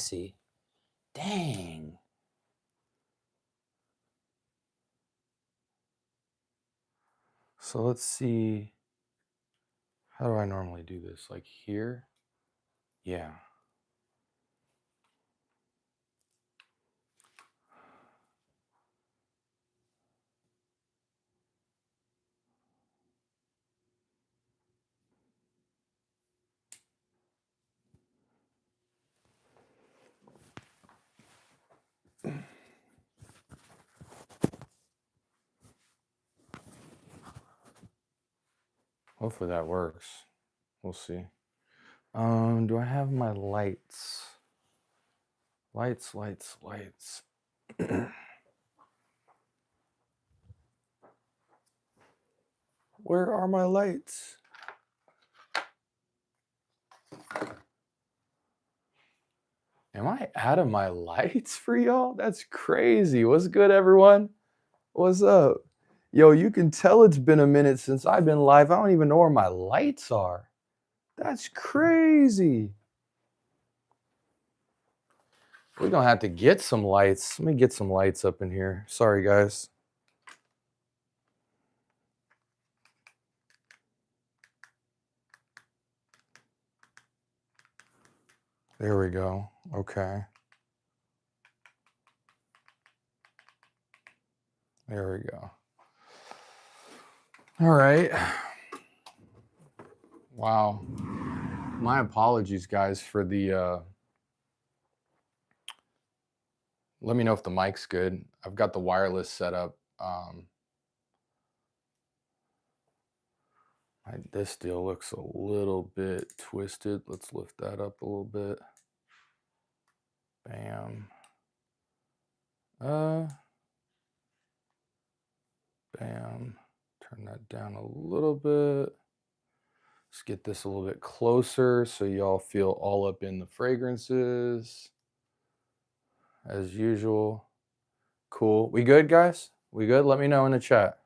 see. Dang. So let's see. How do I normally do this? Like here? Yeah. Hopefully that works. We'll see. Do I have my lights? Lights. Where are my lights? Am I out of my lights for y'all? That's crazy. What's good, everyone? What's up? Yo, you can tell it's been a minute since I've been live. I don't even know where my lights are. That's crazy. We're gonna have to get some lights. Let me get some lights up in here. Sorry, guys. There we go. Okay. There we go. All right. Wow. My apologies, guys, for the... Let me know if the mic's good. I've got the wireless set up. This deal looks a little bit twisted. Let's lift that up a little bit. Bam. Bam. Turn that down a little bit. Let's get this a little bit closer so y'all feel all up in the fragrances. As usual. Cool. We good, guys? We good? Let me know in the chat.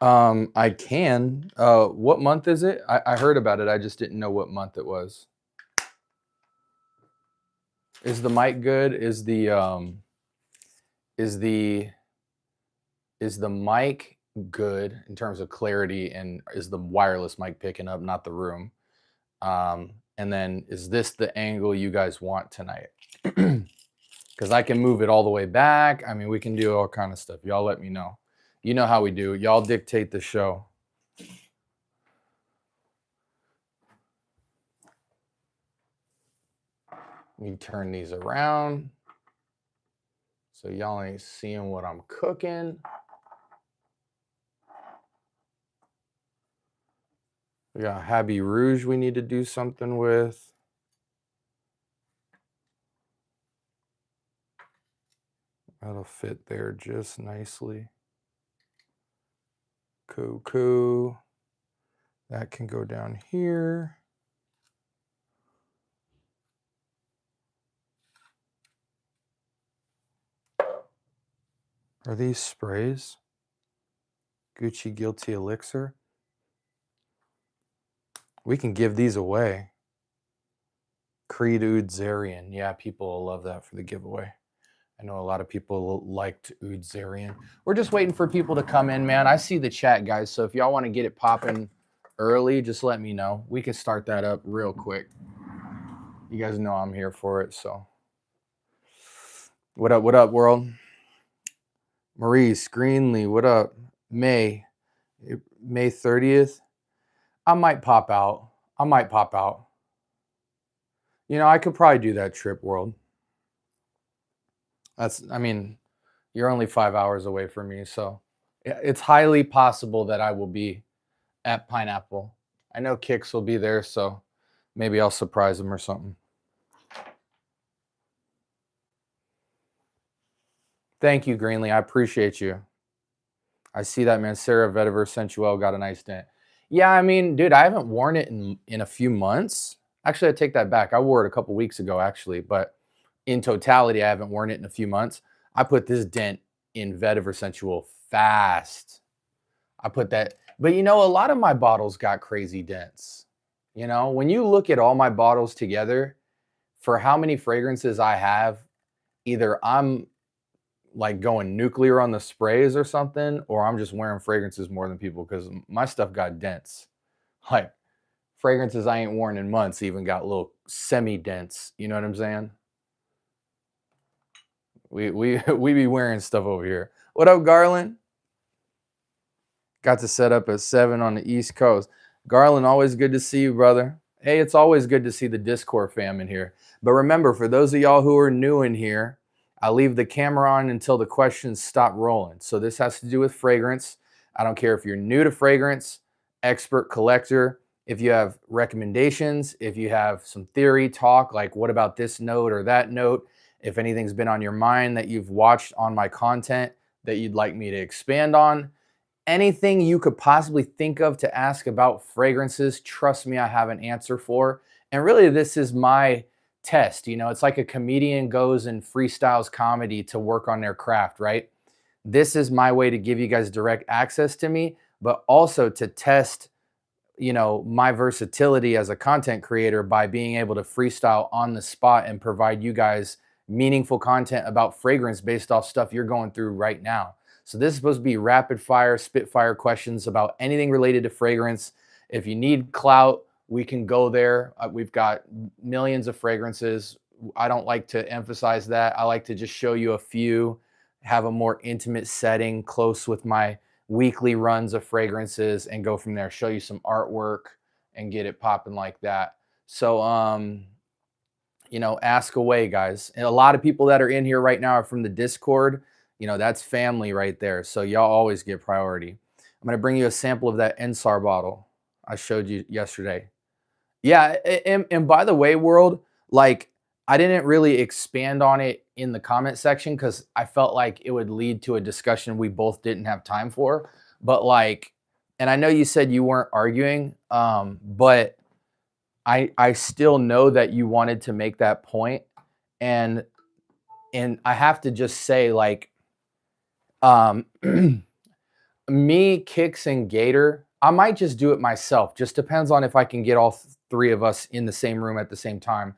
I can. What month is it? I heard about it. I just didn't know what month it was. Is the mic good? Is the mic good in terms of clarity, and is the wireless mic picking up, not the room? And then is this the angle you guys want tonight? Because I can move it all the way back. I mean, we can do all kind of stuff. Y'all let me know. You know how we do. Y'all dictate the show. Let me turn these around so y'all ain't seeing what I'm cooking. We got Habit Rouge we need to do something with. That'll fit there just nicely. Cool. That can go down here. Are these sprays? Gucci Guilty Elixir. We can give these away. Creed Oud Zarian. Yeah, people will love that for the giveaway. I know a lot of people liked Oud Zarian. We're just waiting for people to come in, man. I see the chat, guys. So if y'all want to get it popping early, just let me know. We can start that up real quick. You guys know I'm here for it, so. What up, world? Maurice, Greenlee, what up? May 30th. I might pop out. You know, I could probably do that trip, world. I mean, you're only 5 hours away from me, so it's highly possible that I will be at Pineapple. I know Kix will be there, so maybe I'll surprise him or something. Thank you, Greenlee. I appreciate you. I see that, man. Sarah Vetiver Sensuel got a nice dent. Yeah, I mean, dude, I haven't worn it in a few months. Actually, I take that back. I wore it a couple weeks ago, actually, but in totality, I haven't worn it in a few months. I put this dent in Vetiver Sensual fast. I put that. But you know, a lot of my bottles got crazy dents. You know, when you look at all my bottles together, for how many fragrances I have, either I'm like going nuclear on the sprays or something, or I'm just wearing fragrances more than people because my stuff got dents. Like fragrances I ain't worn in months even got little semi dents. You know what I'm saying? We be wearing stuff over here. What up, Garland? Got to set up at 7 on the East Coast. Garland, always good to see you, brother. Hey, it's always good to see the Discord fam in here. But remember, for those of y'all who are new in here, I'll leave the camera on until the questions stop rolling. So this has to do with fragrance. I don't care if you're new to fragrance, expert collector, if you have recommendations, if you have some theory talk, like what about this note or that note, if anything's been on your mind that you've watched on my content that you'd like me to expand on, anything you could possibly think of to ask about fragrances, trust me, I have an answer for. And really, this is my test. You know, it's like a comedian goes and freestyles comedy to work on their craft, right? This is my way to give you guys direct access to me, but also to test, you know, my versatility as a content creator by being able to freestyle on the spot and provide you guys meaningful content about fragrance based off stuff you're going through right now. So this is supposed to be rapid fire, spitfire questions about anything related to fragrance. If you need clout, we can go there. We've got millions of fragrances. I don't like to emphasize that. I like to just show you a few, have a more intimate setting, close with my weekly runs of fragrances, and go from there. Show you some artwork and get it popping like that. So, you know, ask away, guys. And a lot of people that are in here right now are from the Discord. You know, that's family right there. So y'all always get priority. I'm going to bring you a sample of that NSAR bottle I showed you yesterday. Yeah, and by the way, world, like I didn't really expand on it in the comment section because I felt like it would lead to a discussion we both didn't have time for. But like, and I know you said you weren't arguing, but I still know that you wanted to make that point, and I have to just say, like, me, Kicks, and Gator, I might just do it myself. Just depends on if I can get all three of us in the same room at the same time.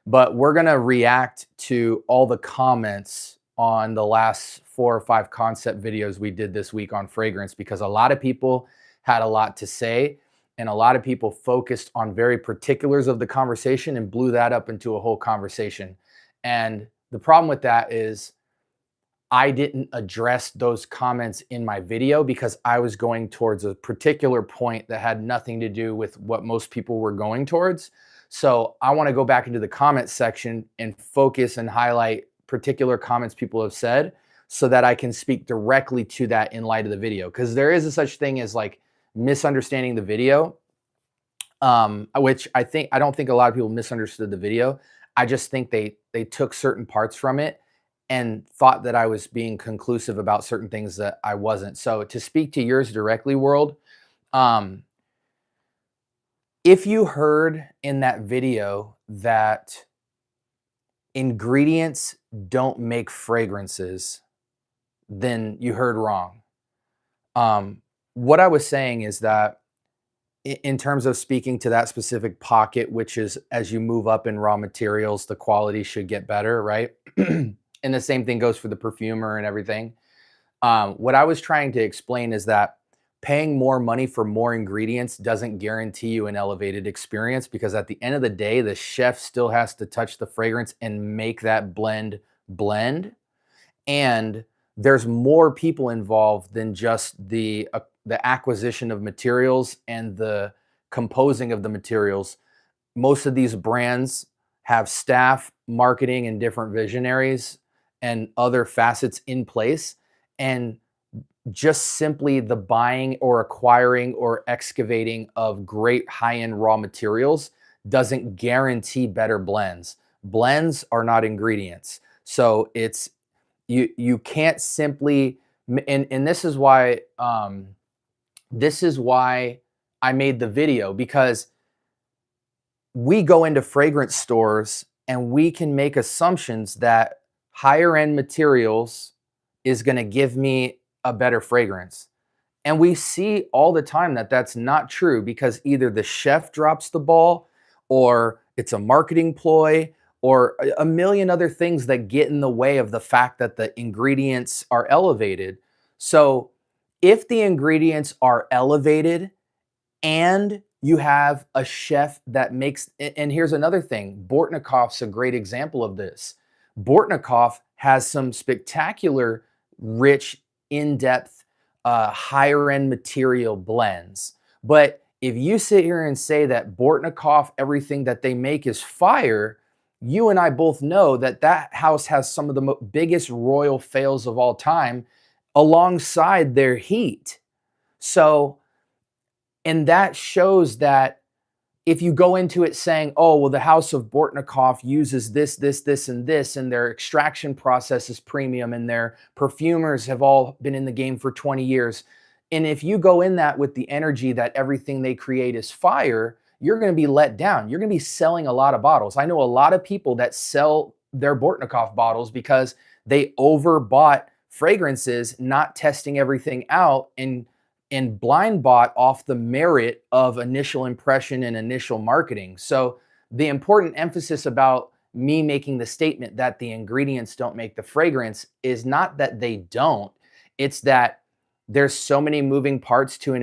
But we're going to react to all the comments on the last 4 or 5 concept videos we did this week on fragrance, because a lot of people had a lot to say, and a lot of people focused on very particulars of the conversation and blew that up into a whole conversation. And the problem with that is I didn't address those comments in my video because I was going towards a particular point that had nothing to do with what most people were going towards. So I want to go back into the comment section and focus and highlight particular comments people have said so that I can speak directly to that in light of the video. Because there is a such thing as like misunderstanding the video, which I don't think a lot of people misunderstood the video. I just think they took certain parts from it and thought that I was being conclusive about certain things that I wasn't. So to speak to yours directly, world, if you heard in that video that ingredients don't make fragrances, then you heard wrong. What I was saying is that in terms of speaking to that specific pocket, which is as you move up in raw materials, the quality should get better, right? And the same thing goes for the perfumer and everything. What I was trying to explain is that paying more money for more ingredients doesn't guarantee you an elevated experience, because at the end of the day, the chef still has to touch the fragrance and make that blend. And there's more people involved than just the acquisition of materials and the composing of the materials. Most of these brands have staff, marketing, and different visionaries and other facets in place. And just simply the buying or acquiring or excavating of great high-end raw materials doesn't guarantee better blends. Blends are not ingredients. So it's you can't simply, and this is why I made the video, because we go into fragrance stores and we can make assumptions that higher end materials is going to give me a better fragrance. And we see all the time that that's not true because either the chef drops the ball or it's a marketing ploy or a million other things that get in the way of the fact that the ingredients are elevated. So if the ingredients are elevated and you have a chef that makes, and here's another thing, Bortnikoff's a great example of this. Bortnikoff has some spectacular, rich, in-depth, higher end material blends. But if you sit here and say that Bortnikoff, everything that they make is fire, you and I both know that that house has some of the biggest royal fails of all time alongside their heat. So, and that shows that if you go into it saying, oh, well, the house of Bortnikoff uses this, this, this, and this, and their extraction process is premium, and their perfumers have all been in the game for 20 years. And if you go in that with the energy that everything they create is fire, you're going to be let down. You're going to be selling a lot of bottles. I know a lot of people that sell their Bortnikoff bottles because they overbought fragrances, not testing everything out, and blind bought off the merit of initial impression and initial marketing. So the important emphasis about me making the statement that the ingredients don't make the fragrance is not that they don't, it's that there's so many moving parts to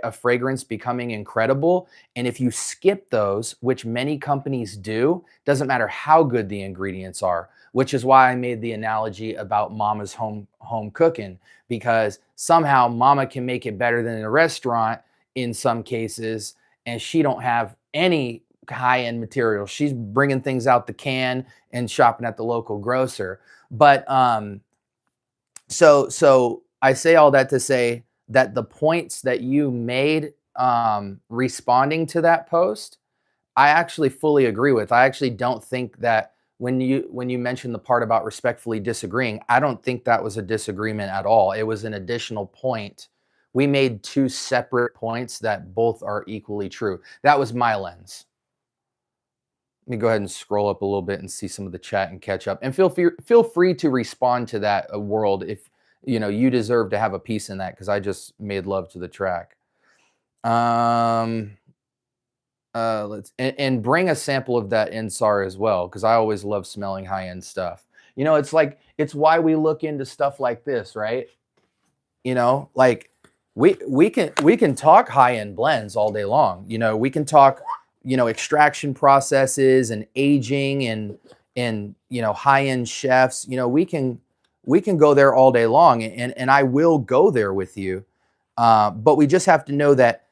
a fragrance becoming incredible. And if you skip those, which many companies do, doesn't matter how good the ingredients are, which is why I made the analogy about mama's home cooking, because somehow mama can make it better than a restaurant in some cases, and she don't have any high-end material. She's bringing things out the can and shopping at the local grocer. But so I say all that to say that the points that you made responding to that post, I actually fully agree with. I actually don't think that when you mentioned the part about respectfully disagreeing, I don't think that was a disagreement at all. It was an additional point. We made two separate points that both are equally true. That was my lens. Let me go ahead and scroll up a little bit and see some of the chat and catch up. And feel free to respond to that world if you deserve to have a piece in that, because I just made love to the track. Let's bring a sample of that Insar as well, because I always love smelling high-end stuff. It's why we look into stuff like this, right? Like we can talk high-end blends all day long. We can talk extraction processes and aging and high-end chefs. We can go there all day long, and I will go there with you. But we just have to know that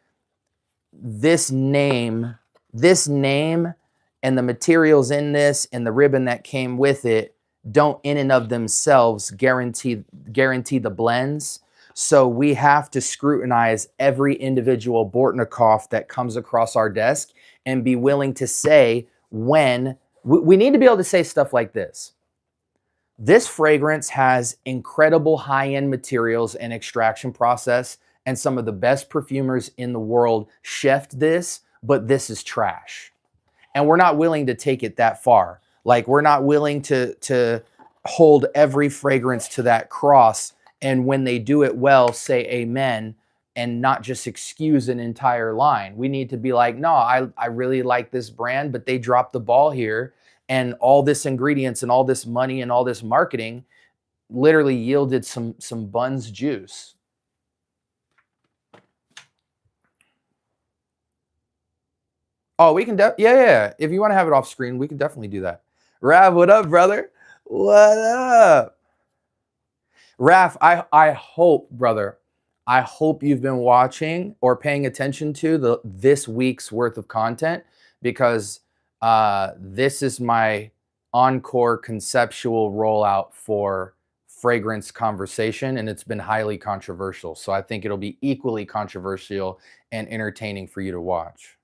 this name and the materials in this and the ribbon that came with it don't in and of themselves guarantee the blends. So we have to scrutinize every individual Bortnikoff that comes across our desk and be willing to say when we need to be able to say stuff like this. This fragrance has incredible high-end materials and extraction process, and some of the best perfumers in the world chefed this, but this is trash. And we're not willing to take it that far. Like, we're not willing to hold every fragrance to that cross, and when they do it well, say amen, and not just excuse an entire line. We need to be like, no, I really like this brand, but they dropped the ball here, and all this ingredients and all this money and all this marketing literally yielded some buns juice. Oh, we can yeah. If you want to have it off screen, we can definitely do that. Rav, what up, brother? What up? Raf, I hope, brother, I hope you've been watching or paying attention to this week's worth of content, because this is my encore conceptual rollout for fragrance conversation, and it's been highly controversial. So I think it'll be equally controversial and entertaining for you to watch.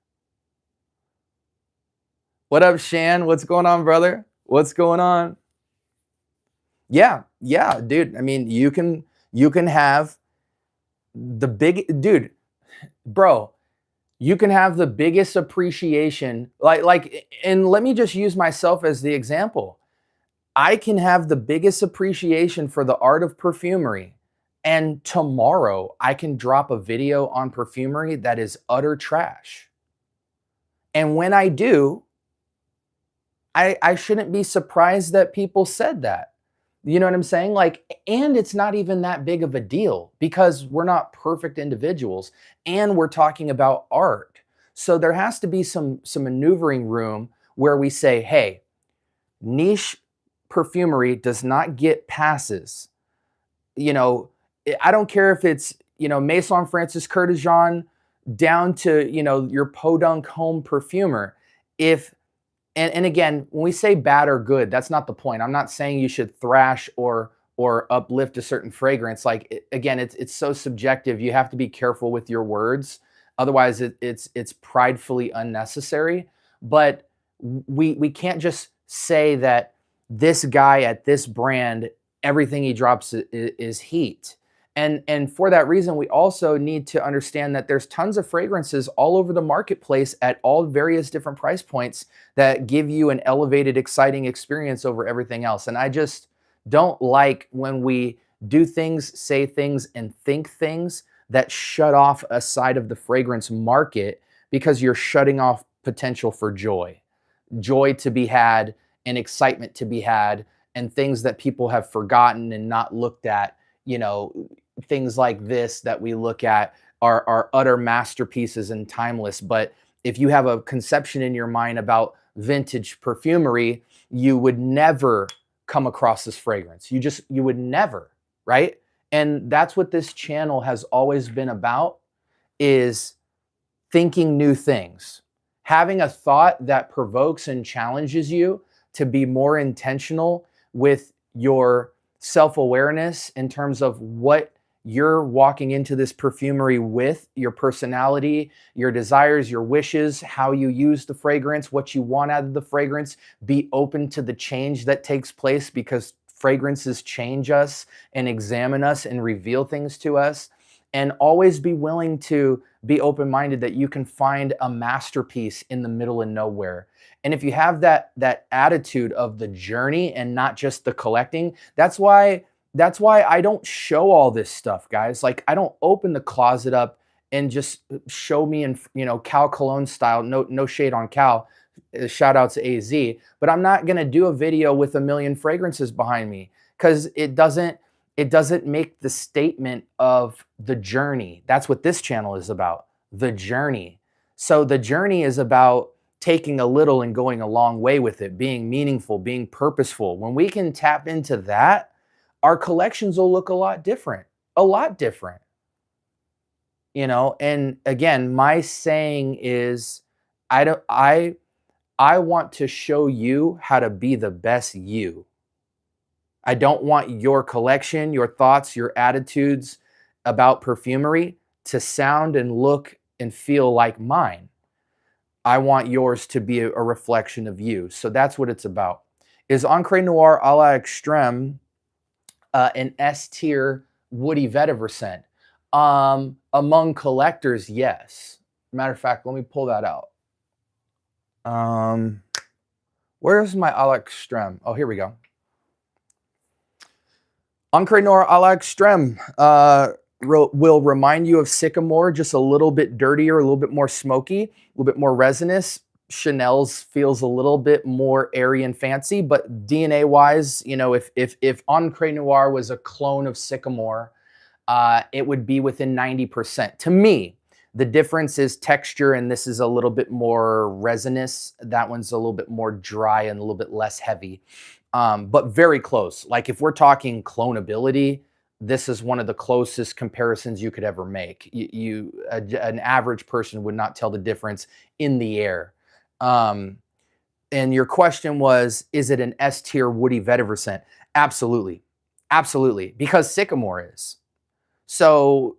What up, Shan? What's going on, brother? What's going on? Yeah, dude. I mean, you can have the big bro. You can have the biggest appreciation, and let me just use myself as the example. I can have the biggest appreciation for the art of perfumery And tomorrow I can drop a video on perfumery that is utter trash. And when I do, I shouldn't be surprised that people said that. You know what I'm saying? Like, and it's not even that big of a deal because we're not perfect individuals and we're talking about art. So there has to be some maneuvering room where we say, hey, niche perfumery does not get passes. You know, I don't care if it's, Maison Francis Kurkdjian down to, your podunk home perfumer. If and again, when we say bad or good, that's not the point. I'm not saying you should thrash or uplift a certain fragrance. Like again, it's so subjective. You have to be careful with your words. Otherwise, it's pridefully unnecessary. But we can't just say that this guy at this brand, everything he drops is heat. And for that reason, we also need to understand that there's tons of fragrances all over the marketplace at all various different price points that give you an elevated, exciting experience over everything else. And I just don't like when we do things, say things, and think things that shut off a side of the fragrance market because you're shutting off potential for joy. Joy to be had and excitement to be had and things that people have forgotten and not looked at, things like this that we look at are utter masterpieces and timeless. But if you have a conception in your mind about vintage perfumery, you would never come across this fragrance. You would never, right? And that's what this channel has always been about, is thinking new things, having a thought that provokes and challenges you to be more intentional with your self-awareness in terms of what you're walking into this perfumery with, your personality, your desires, your wishes, how you use the fragrance, what you want out of the fragrance. Be open to the change that takes place because fragrances change us and examine us and reveal things to us. And always be willing to be open-minded that you can find a masterpiece in the middle of nowhere. And if you have that attitude of the journey and not just the collecting, that's why I don't show all this stuff, guys. Like, I don't open the closet up and just show me in, Cal Cologne style. No shade on Cal. Shout out to AZ. But I'm not gonna do a video with a million fragrances behind me because it doesn't make the statement of the journey. That's what this channel is about, the journey. So the journey is about taking a little and going a long way with it, being meaningful, being purposeful. When we can tap into that, our collections will look a lot different. And again, my saying is, I want to show you how to be the best you. I don't want your collection, your thoughts, your attitudes about perfumery to sound and look and feel like mine. I want yours to be a reflection of you. So that's what it's about. Is Ancre Noir à la Extrême an S-tier woody vetiver scent? Among collectors, yes. Matter of fact, let me pull that out. Where's my à la Extrême? Oh, here we go. Ancre Noir à la Extrême will remind you of Sycamore, just a little bit dirtier, a little bit more smoky, a little bit more resinous. Chanel's feels a little bit more airy and fancy, but DNA-wise, if Ancre Noir was a clone of Sycamore, it would be within 90%. To me, the difference is texture, and this is a little bit more resinous. That one's a little bit more dry and a little bit less heavy, but very close. Like if we're talking clonability, this is one of the closest comparisons you could ever make. An average person would not tell the difference in the air. And your question was, is it an S-tier woody vetiver scent? Absolutely. Absolutely. Because Sycamore is. So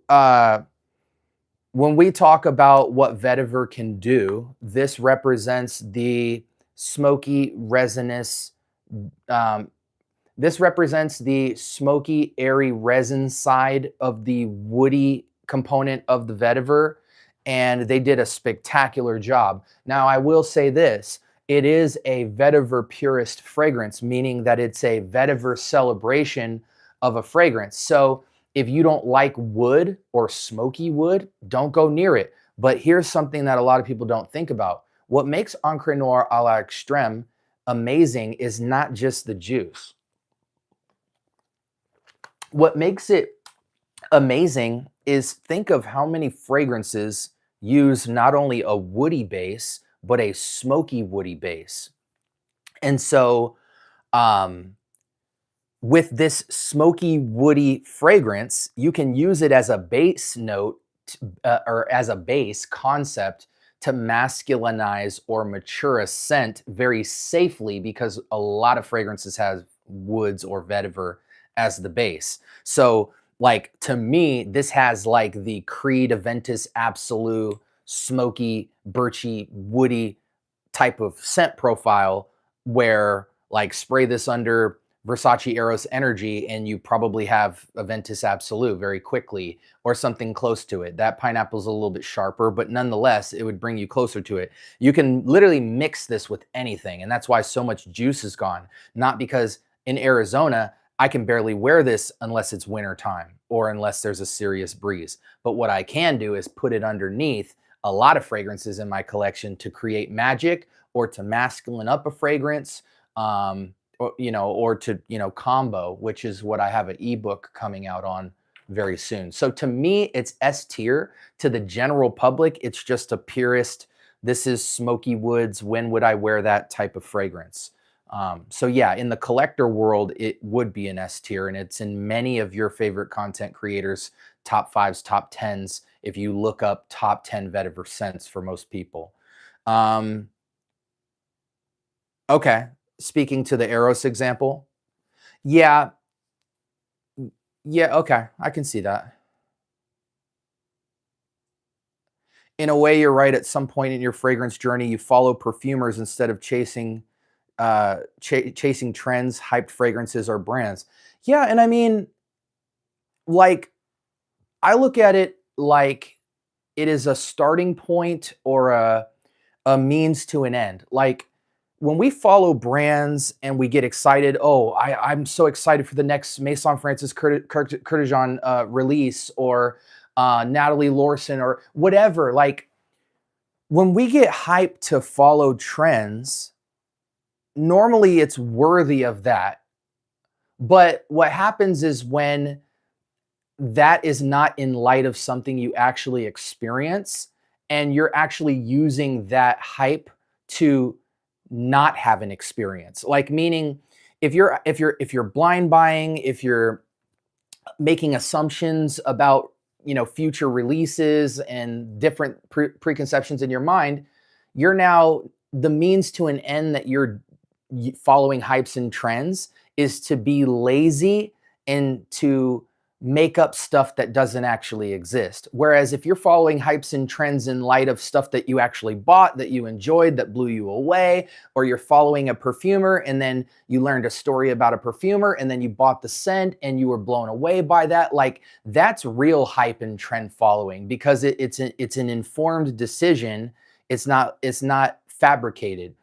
when we talk about what vetiver can do, this represents the smoky, resinous, this represents the smoky, airy resin side of the woody component of the vetiver, and they did a spectacular job. Now, I will say this. It is a vetiver purist fragrance, meaning that it's a vetiver celebration of a fragrance. So If you don't like wood or smoky wood, don't go near it. But here's something that a lot of people don't think about. What makes Encre Noire à la Extrême amazing is not just the juice. What makes it amazing is think of how many fragrances use not only a woody base, but a smoky woody base. And so, with this smoky woody fragrance, you can use it as a base note or as a base concept to masculinize or mature a scent very safely, because a lot of fragrances have woods or vetiver as the base. So like to me, this has like the Creed Aventus Absolute smoky, birchy, woody type of scent profile, where like spray this under Versace Eros Energy and you probably have Aventus Absolute very quickly, or something close to it. That pineapple's a little bit sharper, but nonetheless, it would bring you closer to it. You can literally mix this with anything, and that's why so much juice is gone. Not because in Arizona, I can barely wear this unless it's winter time or unless there's a serious breeze. But what I can do is put it underneath a lot of fragrances in my collection to create magic, or to masculine up a fragrance, or to, combo, which is what I have an ebook coming out on very soon. So to me, it's S tier. To the general public, it's just a purist. This is smoky woods. When would I wear that type of fragrance? So yeah, in the collector world, it would be an S tier, and it's in many of your favorite content creators' top 5s, top 10s, if you look up top 10 vetiver scents for most people. Okay, speaking to the Eros example, yeah, yeah, okay, I can see that. In a way, you're right. At some point in your fragrance journey, you follow perfumers instead of chasing trends, hyped fragrances, or brands. Yeah, and I mean, like, I look at it like it is a starting point or a means to an end. Like when we follow brands and we get excited, oh, I'm so excited for the next Maison Francis Kurkdjian release, or Natalie Lorson, or whatever. Like when we get hyped to follow trends, normally it's worthy of that. But what happens is when that is not in light of something you actually experience, and you're actually using that hype to not have an experience. Like meaning if you're blind buying, if you're making assumptions about, future releases and different preconceptions in your mind, you're now the means to an end that you're following hypes and trends is to be lazy and to make up stuff that doesn't actually exist. Whereas if you're following hypes and trends in light of stuff that you actually bought, that you enjoyed, that blew you away, or you're following a perfumer and then you learned a story about a perfumer and then you bought the scent and you were blown away by that, like that's real hype and trend following, because it's an informed decision. It's not fabricated.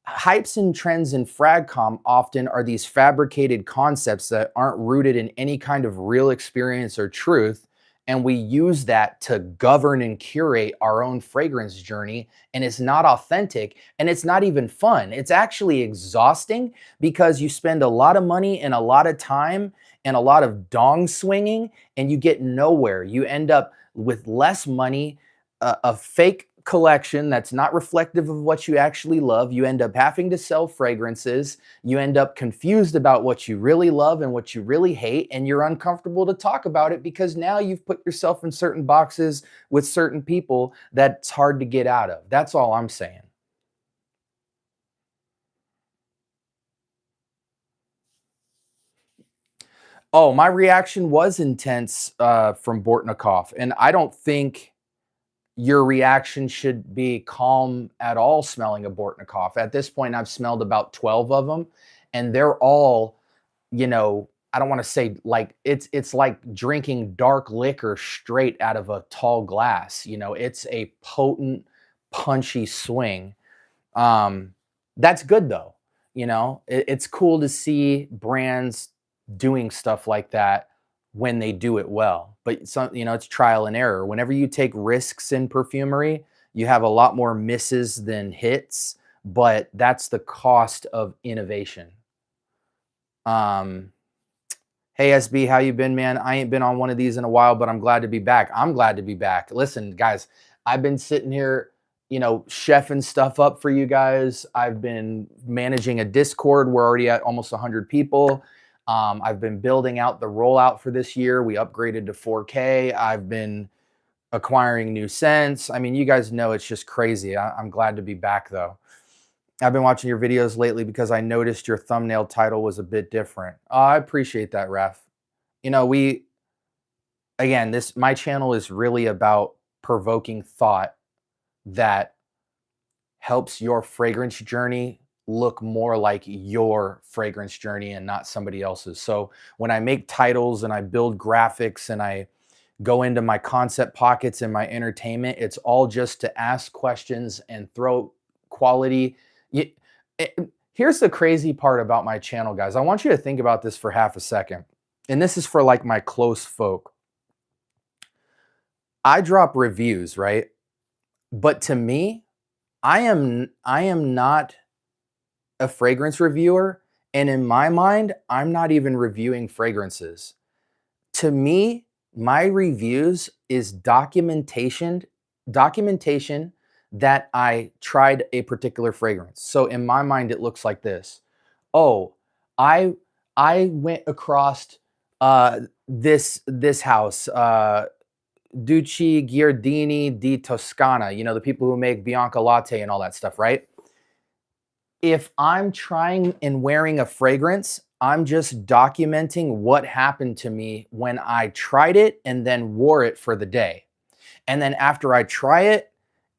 Hypes and trends in fragcom often are these fabricated concepts that aren't rooted in any kind of real experience or truth, and we use that to govern and curate our own fragrance journey, and it's not authentic, and it's not even fun. It's actually exhausting, because you spend a lot of money and a lot of time and a lot of dong swinging, and you get nowhere. You end up with less money, a fake collection that's not reflective of what you actually love. You end up having to sell fragrances. You end up confused about what you really love and what you really hate, and you're uncomfortable to talk about it because now you've put yourself in certain boxes with certain people that's hard to get out of. That's all I'm saying. Oh, my reaction was intense from Bortnikov, and I don't think your reaction should be calm at all smelling a Bortnikov. At this point, I've smelled about 12 of them, and they're all, I don't want to say like it's like drinking dark liquor straight out of a tall glass. It's a potent, punchy swing. That's good though. It's cool to see brands doing stuff like that when they do it well. But some, you know, it's trial and error. Whenever you take risks in perfumery, you have a lot more misses than hits, but that's the cost of innovation. Hey SB, how you been, man? I ain't been on one of these in a while, but I'm glad to be back. I'm glad to be back. Listen, guys, I've been sitting here, you know, chefing stuff up for you guys. I've been managing a Discord. We're already at almost 100 people. I've been building out the rollout for this year. We upgraded to 4K. I've been acquiring new scents. I mean, you guys know it's just crazy. I'm glad to be back though. I've been watching your videos lately because I noticed your thumbnail title was a bit different. Oh, I appreciate that, Ref. You know, again, my channel is really about provoking thought that helps your fragrance journey look more like your fragrance journey and not somebody else's. So when I make titles and I build graphics and I go into my concept pockets and my entertainment, it's all just to ask questions and throw quality. Here's the crazy part about my channel, guys. I want you to think about this for half a second. And this is for like my close folk. I drop reviews, right? But to me, I am not a fragrance reviewer. And in my mind, I'm not even reviewing fragrances. To me, my reviews is documentation that I tried a particular fragrance. So in my mind, it looks like this. Oh, I went across this house, Ducci Giardini di Toscana, you know, the people who make Bianca Latte and all that stuff, right? If I'm trying and wearing a fragrance, I'm just documenting what happened to me when I tried it and then wore it for the day. And then after I try it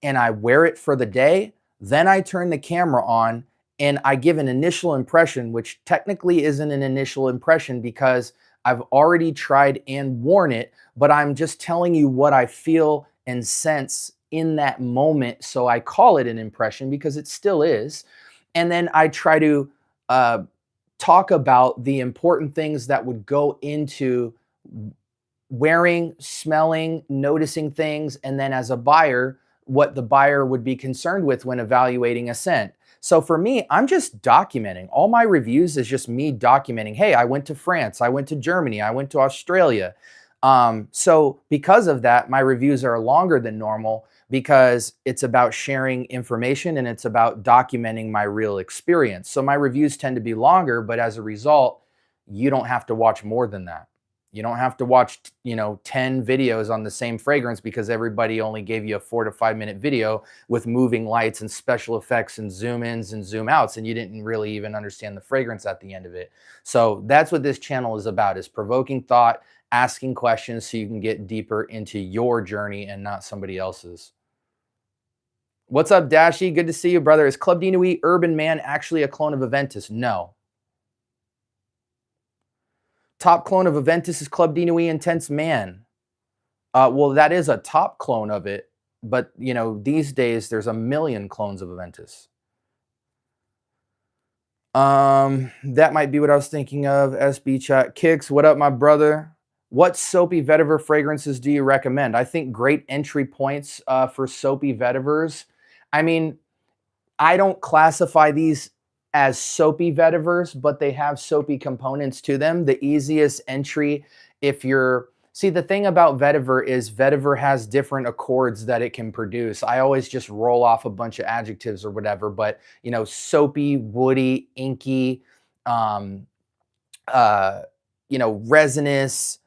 and I wear it for the day, then I turn the camera on and I give an initial impression, which technically isn't an initial impression because I've already tried and worn it, but I'm just telling you what I feel and sense in that moment. So I call it an impression because it still is. And then I try to talk about the important things that would go into wearing, smelling, noticing things, and then as a buyer, what the buyer would be concerned with when evaluating a scent. So for me, I'm just documenting. All my reviews is just me documenting, hey, I went to France, I went to Germany, I went to Australia. So because of that, my reviews are longer than normal because it's about sharing information and it's about documenting my real experience. So my reviews tend to be longer, but as a result, you don't have to watch more than that. You don't have to watch, you know, 10 videos on the same fragrance because everybody only gave you a 4 to 5 minute video with moving lights and special effects and zoom ins and zoom outs, and you didn't really even understand the fragrance at the end of it. So that's what this channel is about, is provoking thought, asking questions so you can get deeper into your journey and not somebody else's. What's up, Dashy? Good to see you, brother. Is Club Dinui Urban Man actually a clone of Aventus? No. Top clone of Aventus is Club Dinui Intense Man. Well, that is a top clone of it, but you know, these days there's a million clones of Aventus. That might be what I was thinking of. SB chat. Kicks, what up, my brother? What soapy vetiver fragrances do you recommend? I think great entry points for soapy vetivers. I mean, I don't classify these as soapy vetivers, but they have soapy components to them. The easiest entry, see, the thing about vetiver is vetiver has different accords that it can produce. I always just roll off a bunch of adjectives or whatever, but you know, soapy, woody, inky, you know, resinous,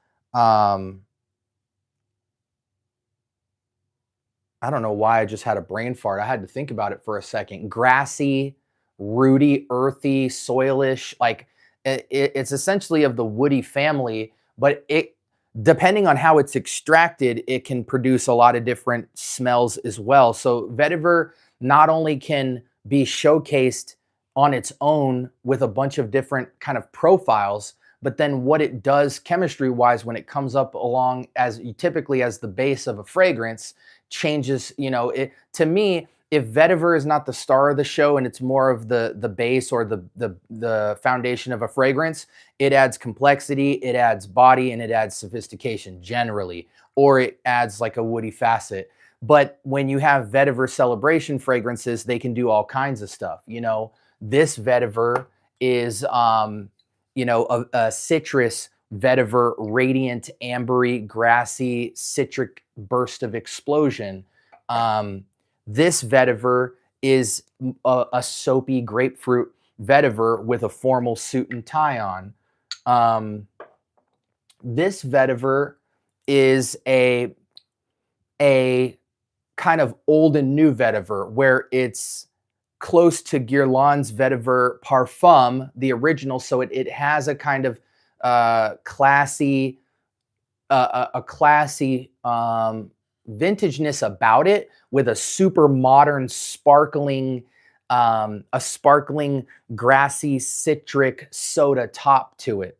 I don't know why I just had a brain fart. I had to think about it for a second. Grassy, rooty, earthy, soilish, like it's essentially of the woody family, but depending on how it's extracted, it can produce a lot of different smells as well. So vetiver not only can be showcased on its own with a bunch of different kind of profiles, but then what it does chemistry wise when it comes up along as typically as the base of a fragrance changes, you know, to me, if vetiver is not the star of the show and it's more of the base or the foundation of a fragrance, it adds complexity, it adds body, and it adds sophistication generally, or it adds like a woody facet. But when you have vetiver celebration fragrances, they can do all kinds of stuff. You know, this vetiver is you know, a citrus vetiver, radiant, ambery, grassy, citric burst of explosion. This vetiver is a soapy grapefruit vetiver with a formal suit and tie on. This vetiver is a kind of old and new vetiver where it's close to Guerlain's vetiver parfum, the original. So it has a kind of classy, a classy vintageness about it, with a super modern, sparkling, a sparkling, grassy, citric soda top to it.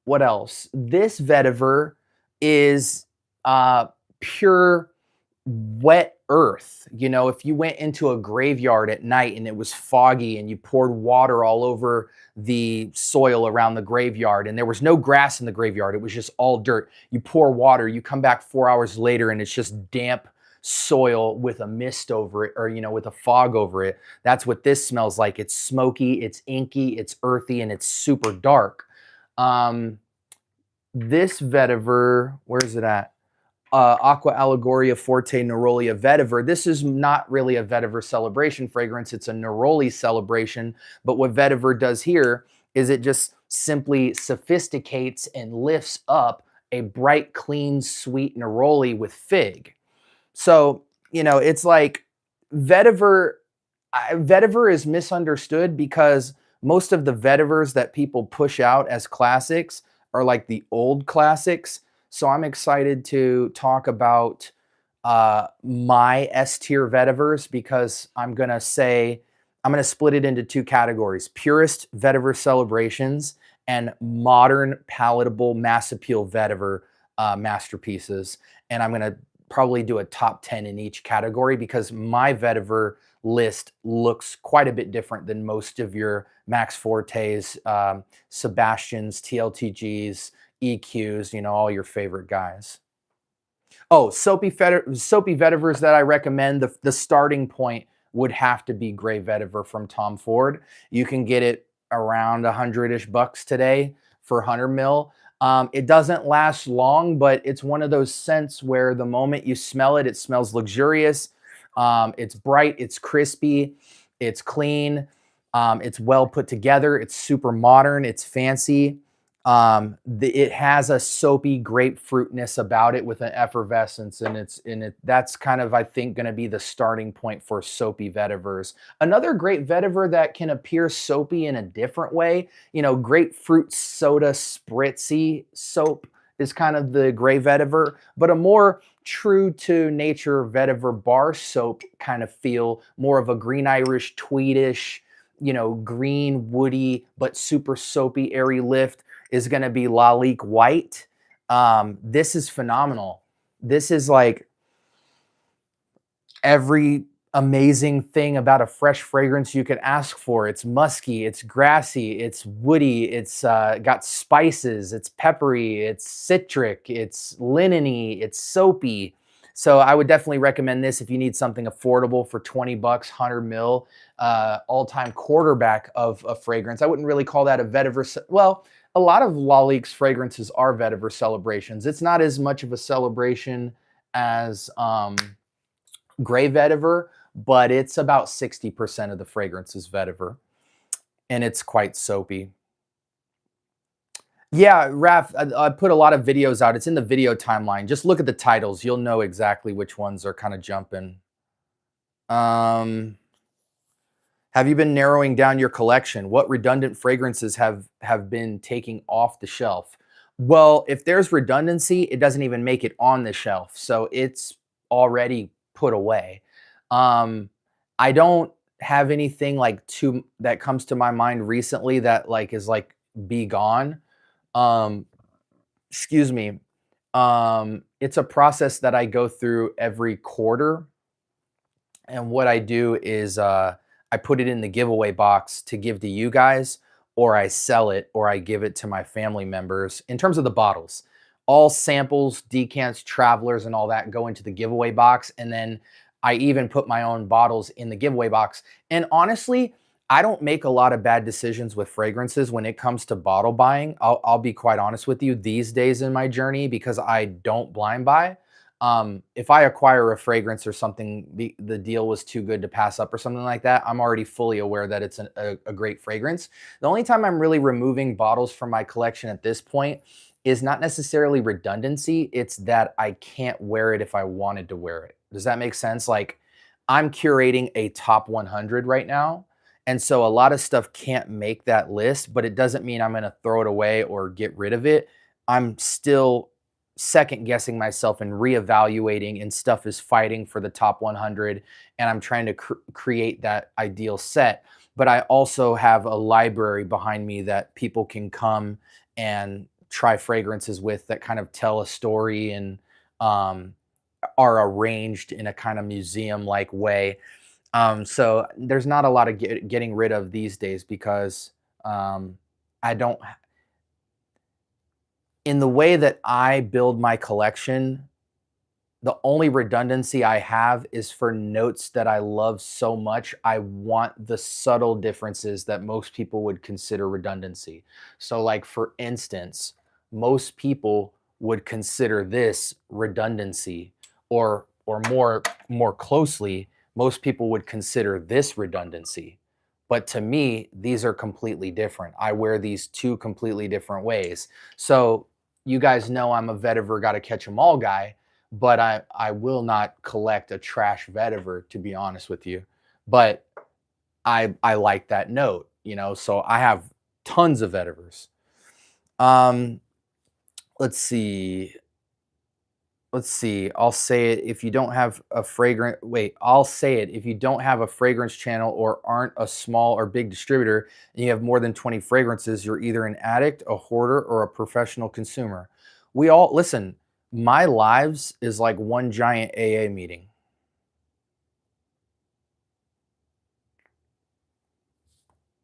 What else? This vetiver is pure wet earth. You know, if you went into a graveyard at night and it was foggy and you poured water all over the soil around the graveyard and there was no grass in the graveyard, it was just all dirt. You pour water, you come back 4 hours later and it's just damp soil with a mist over it, or, you know, with a fog over it. That's what this smells like. It's smoky, it's inky, it's earthy, and it's super dark. This vetiver, where is it at? Aqua Allegoria Forte Neroli vetiver. This is not really a vetiver celebration fragrance. It's a neroli celebration. But what vetiver does here is it just simply sophisticates and lifts up a bright, clean, sweet neroli with fig. So, you know, it's like vetiver is misunderstood because most of the vetivers that people push out as classics are like the old classics. So I'm excited to talk about my S-tier vetivers, because I'm going to split it into two categories: purist vetiver celebrations and modern, palatable, mass appeal vetiver masterpieces. And I'm going to probably do a top 10 in each category, because my vetiver list looks quite a bit different than most of your Max Fortes, Sebastians, TLTGs, EQs, you know, all your favorite guys. Oh, soapy vetivers that I recommend. The starting point would have to be gray vetiver from Tom Ford. You can get it around $100-ish today for 100 mil. It doesn't last long, but it's one of those scents where the moment you smell it, it smells luxurious. It's bright, it's crispy, it's clean, it's well put together, it's super modern, it's fancy. It has a soapy grapefruitness about it with an effervescence, and that's kind of, I think, going to be the starting point for soapy vetivers. Another great vetiver that can appear soapy in a different way, you know, grapefruit soda spritzy soap is kind of the gray vetiver, but a more true to nature vetiver bar soap kind of feel, more of a green Irish tweedish, you know, green, woody, but super soapy, airy lift, is going to be Lalique White. This is phenomenal. This is like every amazing thing about a fresh fragrance you could ask for. It's musky, it's grassy, it's woody, it's got spices, it's peppery, it's citric, it's linen-y, it's soapy. So I would definitely recommend this if you need something affordable for 20 bucks, 100 mil, all-time quarterback of a fragrance. I wouldn't really call that a vetiver. Well, a lot of Lalique's fragrances are vetiver celebrations. It's not as much of a celebration as gray vetiver, but it's about 60% of the fragrance is vetiver, and it's quite soapy. Yeah, Raph, I put a lot of videos out. It's in the video timeline. Just look at the titles. You'll know exactly which ones are kind of jumping. Have you been narrowing down your collection? What redundant fragrances have been taking off the shelf? Well, if there's redundancy, it doesn't even make it on the shelf. So it's already put away. I don't have anything like that comes to my mind recently that like is like be gone. Excuse me. it's a process that I go through every quarter. And what I do is I put it in the giveaway box to give to you guys, or I sell it, or I give it to my family members. In terms of the bottles, all samples, decants, travelers, and all that go into the giveaway box. And then I even put my own bottles in the giveaway box. And honestly, I don't make a lot of bad decisions with fragrances when it comes to bottle buying. I'll be quite honest with you these days in my journey, because I don't blind buy. If I acquire a fragrance or something, the deal was too good to pass up or something like that, I'm already fully aware that it's a great fragrance. The only time I'm really removing bottles from my collection at this point is not necessarily redundancy. It's that I can't wear it if I wanted to wear it. Does that make sense? Like, I'm curating a top 100 right now. And so a lot of stuff can't make that list, but it doesn't mean I'm going to throw it away or get rid of it. I'm still second guessing myself and reevaluating, and stuff is fighting for the top 100, and I'm trying to create that ideal set. But I also have a library behind me that people can come and try fragrances with, that kind of tell a story and are arranged in a kind of museum-like way. So there's not a lot of getting rid of these days, because I don't, in the way that I build my collection, the only redundancy I have is for notes that I love so much. I want the subtle differences that most people would consider redundancy. So like, for instance, most people would consider this redundancy, or more closely, most people would consider this redundancy. But to me, these are completely different. I wear these two completely different ways. So you guys know I'm a vetiver, gotta catch 'em all guy, but I will not collect a trash vetiver, to be honest with you. But I like that note, you know, so I have tons of vetivers. Let's see. Let's see. I'll say it if you don't have a fragrance. Wait, I'll say it if you don't have a fragrance channel or aren't a small or big distributor and you have more than 20 fragrances, you're either an addict, a hoarder, or a professional consumer. We all, listen, my lives is like one giant AA meeting.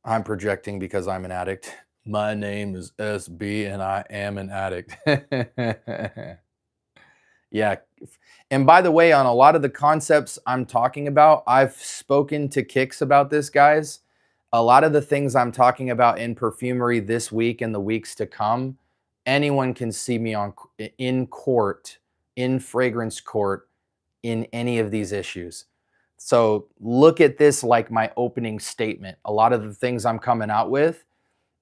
I'm projecting because I'm an addict. My name is SB and I am an addict. Yeah. And by the way, on a lot of the concepts I'm talking about, I've spoken to Kix about this, guys. A lot of the things I'm talking about in perfumery this week and the weeks to come, anyone can see me in court, in fragrance court, in any of these issues. So look at this like my opening statement. A lot of the things I'm coming out with,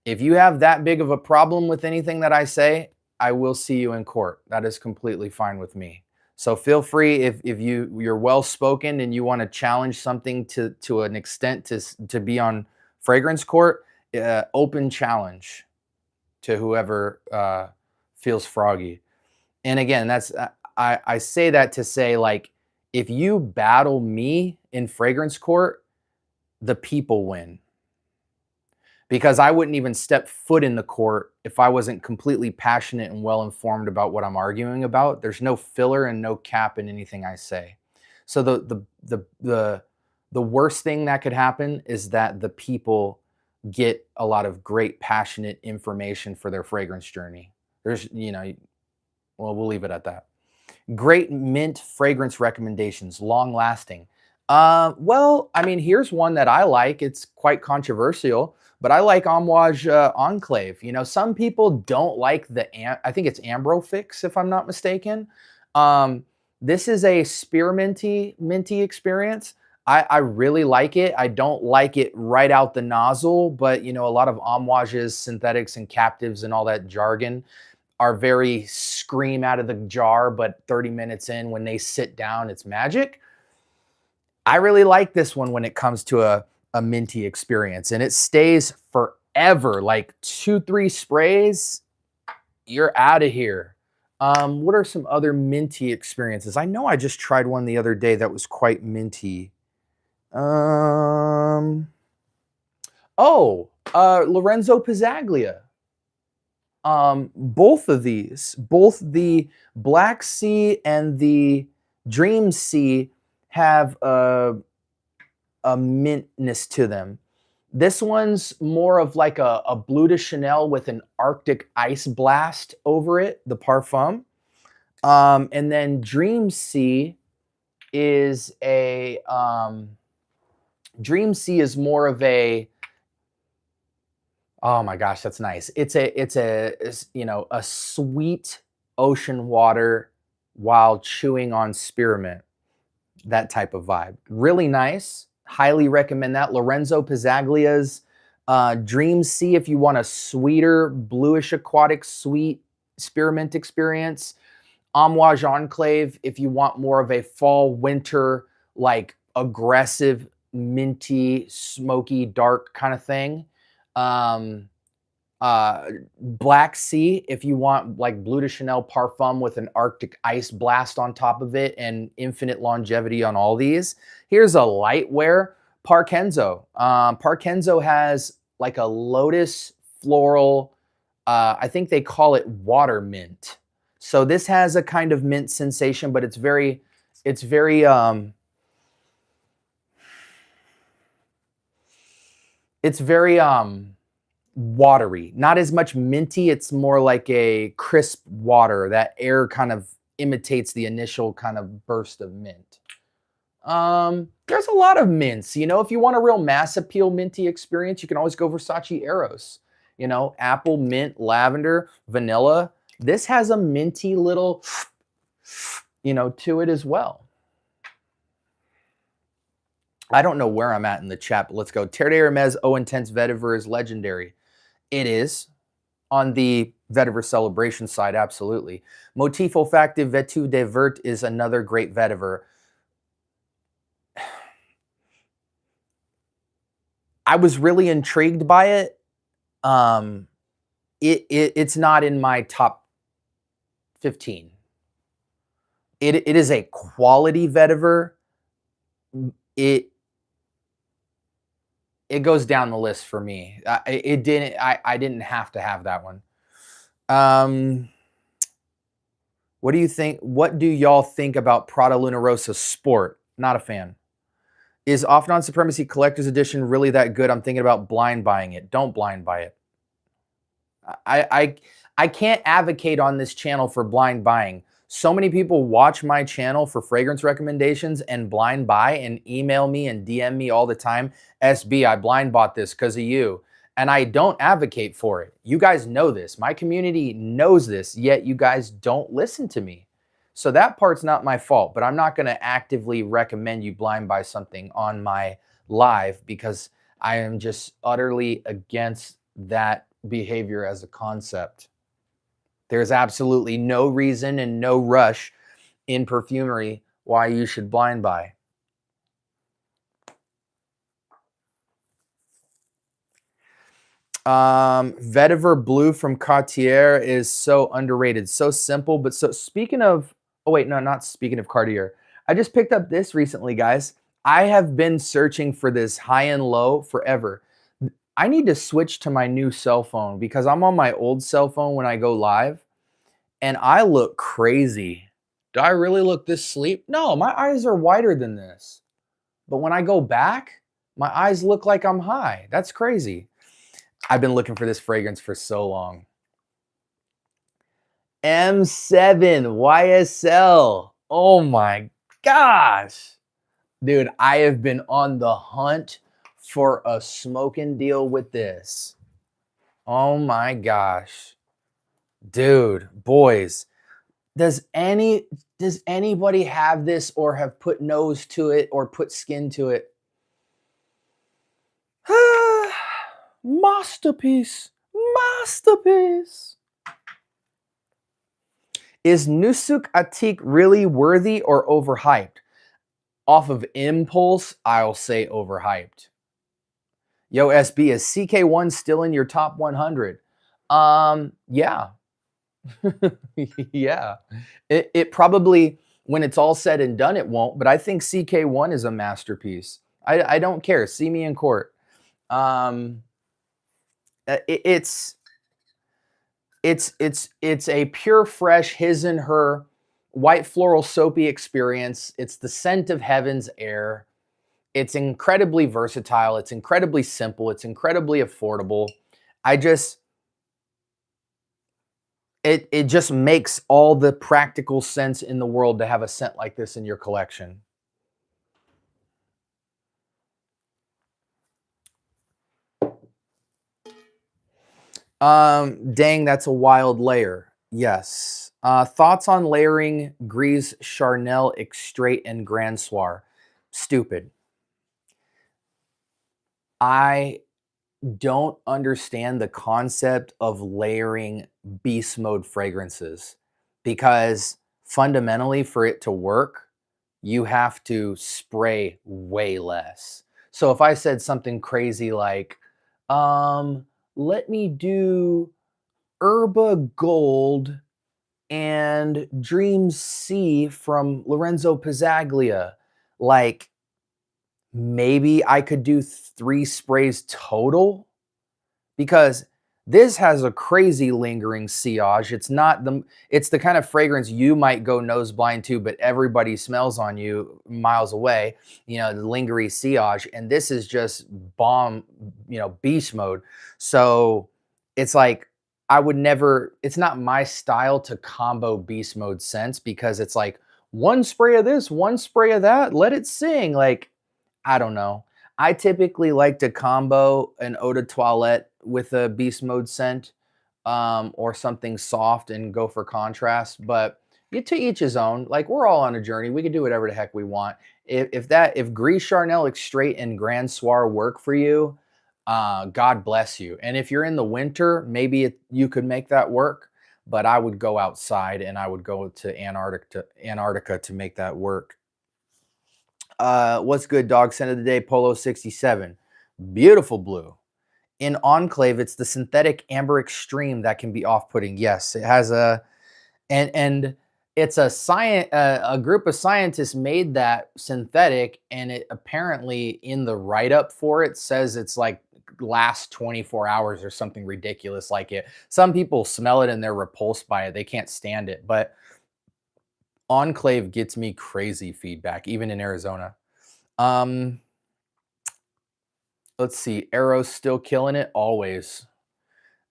if you have that big of a problem with anything that I say, I will see you in court. That is completely fine with me. So feel free, if you're well spoken and you want to challenge something to an extent to be on fragrance court, open challenge to whoever feels froggy. And again, that's I say that to say, like, if you battle me in fragrance court, the people win. Because I wouldn't even step foot in the court if I wasn't completely passionate and well informed about what I'm arguing about. There's no filler and no cap in anything I say. So the worst thing that could happen is that the people get a lot of great passionate information for their fragrance journey. There's, you know, well, we'll leave it at that. Great mint fragrance recommendations, long lasting. Well, I mean, here's one that I like. It's quite controversial, but I like Amouage Enclave. You know, some people don't like I think it's Ambrofix, if I'm not mistaken. This is a spearminty experience. I really like it. I don't like it right out the nozzle, but you know, a lot of Amouages, synthetics, and captives and all that jargon are very scream out of the jar, but 30 minutes in, when they sit down, it's magic. I really like this one when it comes to a minty experience, and it stays forever, like 2-3 sprays, you're out of here. What are some other minty experiences? I know I just tried one the other day that was quite minty. Lorenzo Pizzaglia. both of these, both the Black Sea and the Dream Sea, have a mintness to them. This one's more of like a Bleu de Chanel with an Arctic ice blast over it, the parfum. And then Dream Sea is a Dream Sea is more of a, oh my gosh, that's nice. It's a you know, a sweet ocean water while chewing on spearmint. That type of vibe. Really nice. Highly recommend that. Lorenzo Pizzaglia's Dream Sea, if you want a sweeter, bluish aquatic, sweet spearmint experience. Amouage Enclave, if you want more of a fall, winter, like aggressive, minty, smoky, dark kind of thing. Black Sea, if you want like Bleu de Chanel parfum with an Arctic ice blast on top of it and infinite longevity on all these. Here's a lightwear Parkenzo. Parkenzo has like a lotus floral, I think they call it water mint. So this has a kind of mint sensation, but it's very watery, not as much minty. It's more like a crisp water. That air kind of imitates the initial kind of burst of mint. There's a lot of mints. You know, if you want a real mass appeal minty experience, you can always go Versace Eros. You know, apple, mint, lavender, vanilla. This has a minty little, you know, to it as well. I don't know where I'm at in the chat, but let's go. Terre de Hermes Eau Intense Vetiver is legendary. It is. On the vetiver celebration side, absolutely. Motif Olfactive Vetu de Vert is another great vetiver. I was really intrigued by it. It's not in my top 15. It is a quality vetiver. It goes down the list for me. I didn't have to have that one. What do you think? What do y'all think about Prada Luna Rossa Sport? Not a fan. Is Off-Non Supremacy Collector's Edition really that good? I'm thinking about blind buying it. Don't blind buy it. I can't advocate on this channel for blind buying. So many people watch my channel for fragrance recommendations and blind buy and email me and DM me all the time. SB, I blind bought this because of you. And I don't advocate for it. You guys know this. My community knows this, yet you guys don't listen to me. So that part's not my fault, but I'm not going to actively recommend you blind buy something on my live because I am just utterly against that behavior as a concept. There's absolutely no reason and no rush in perfumery why you should blind buy. Vetiver Blue from Cartier is so underrated. So simple, but so speaking of, oh wait, no, not speaking of Cartier. I just picked up this recently, guys. I have been searching for this high and low forever. I need to switch to my new cell phone because I'm on my old cell phone when I go live and I look crazy. Do I really look this sleep? No, my eyes are wider than this. But when I go back, my eyes look like I'm high. That's crazy. I've been looking for this fragrance for so long. M7 YSL. Oh my gosh. Dude, I have been on the hunt for a smoking deal with this. Oh my gosh. Dude, boys, does anybody have this or have put nose to it or put skin to it? Masterpiece. Masterpiece. Is Nusuk Atik really worthy or overhyped? Off of impulse, I'll say overhyped. Yo, SB, is CK1 still in your top 100? Yeah. Yeah. It probably, when it's all said and done, it won't, but I think CK1 is a masterpiece. I don't care. See me in court. It's It's a pure, fresh, his and her white floral soapy experience. It's the scent of heaven's air. It's incredibly versatile. It's incredibly simple. It's incredibly affordable. I just it just makes all the practical sense in the world to have a scent like this in your collection. Dang, that's a wild layer. Yes. Thoughts on layering Grise Charnel Extrait and Grand Soir? Stupid. I don't understand the concept of layering beast mode fragrances because fundamentally for it to work, you have to spray way less. So if I said something crazy like, let me do Herba Gold and Dream Sea from Lorenzo Pizzaglia, like maybe I could do 3 sprays total because this has a crazy lingering sillage. It's the kind of fragrance you might go nose blind to, but everybody smells on you miles away, the lingering sillage. And this is just bomb, beast mode. So it's like I would never, it's not my style to combo beast mode scents because it's like one spray of this, one spray of that, let it sing. Like, I don't know. I typically like to combo an eau de toilette with a beast mode scent, or something soft and go for contrast. But to each his own. Like we're all on a journey. We can do whatever the heck we want. If Grise Charnel Extrait and Grand Soir work for you, God bless you. And if you're in the winter, maybe you could make that work. But I would go outside and I would go to Antarctica to make that work. What's good, dog? Scent of the day, Polo 67. Beautiful blue. In Enclave, it's the synthetic amber extreme that can be off-putting. Yes, it has and it's a group of scientists made that synthetic, and it apparently in the write-up for it says it's like last 24 hours or something ridiculous like it. Some people smell it and they're repulsed by it. They can't stand it, but Enclave gets me crazy feedback, even in Arizona. Let's see. Arrow's still killing it, always.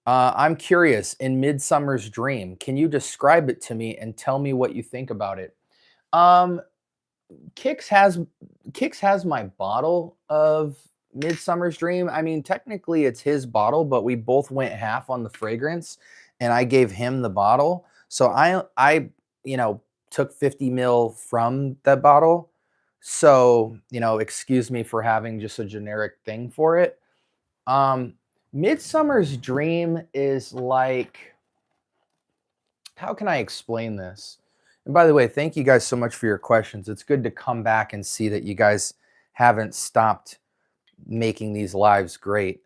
I'm curious, in Midsummer's Dream, can you describe it to me and tell me what you think about it? Um, Kix has my bottle of Midsummer's Dream. I mean, technically it's his bottle, but we both went half on the fragrance, and I gave him the bottle. So I took 50 ml from that bottle. So, excuse me for having just a generic thing for it. Midsummer's Dream is like, how can I explain this? And by the way, thank you guys so much for your questions. It's good to come back and see that you guys haven't stopped making these lives great.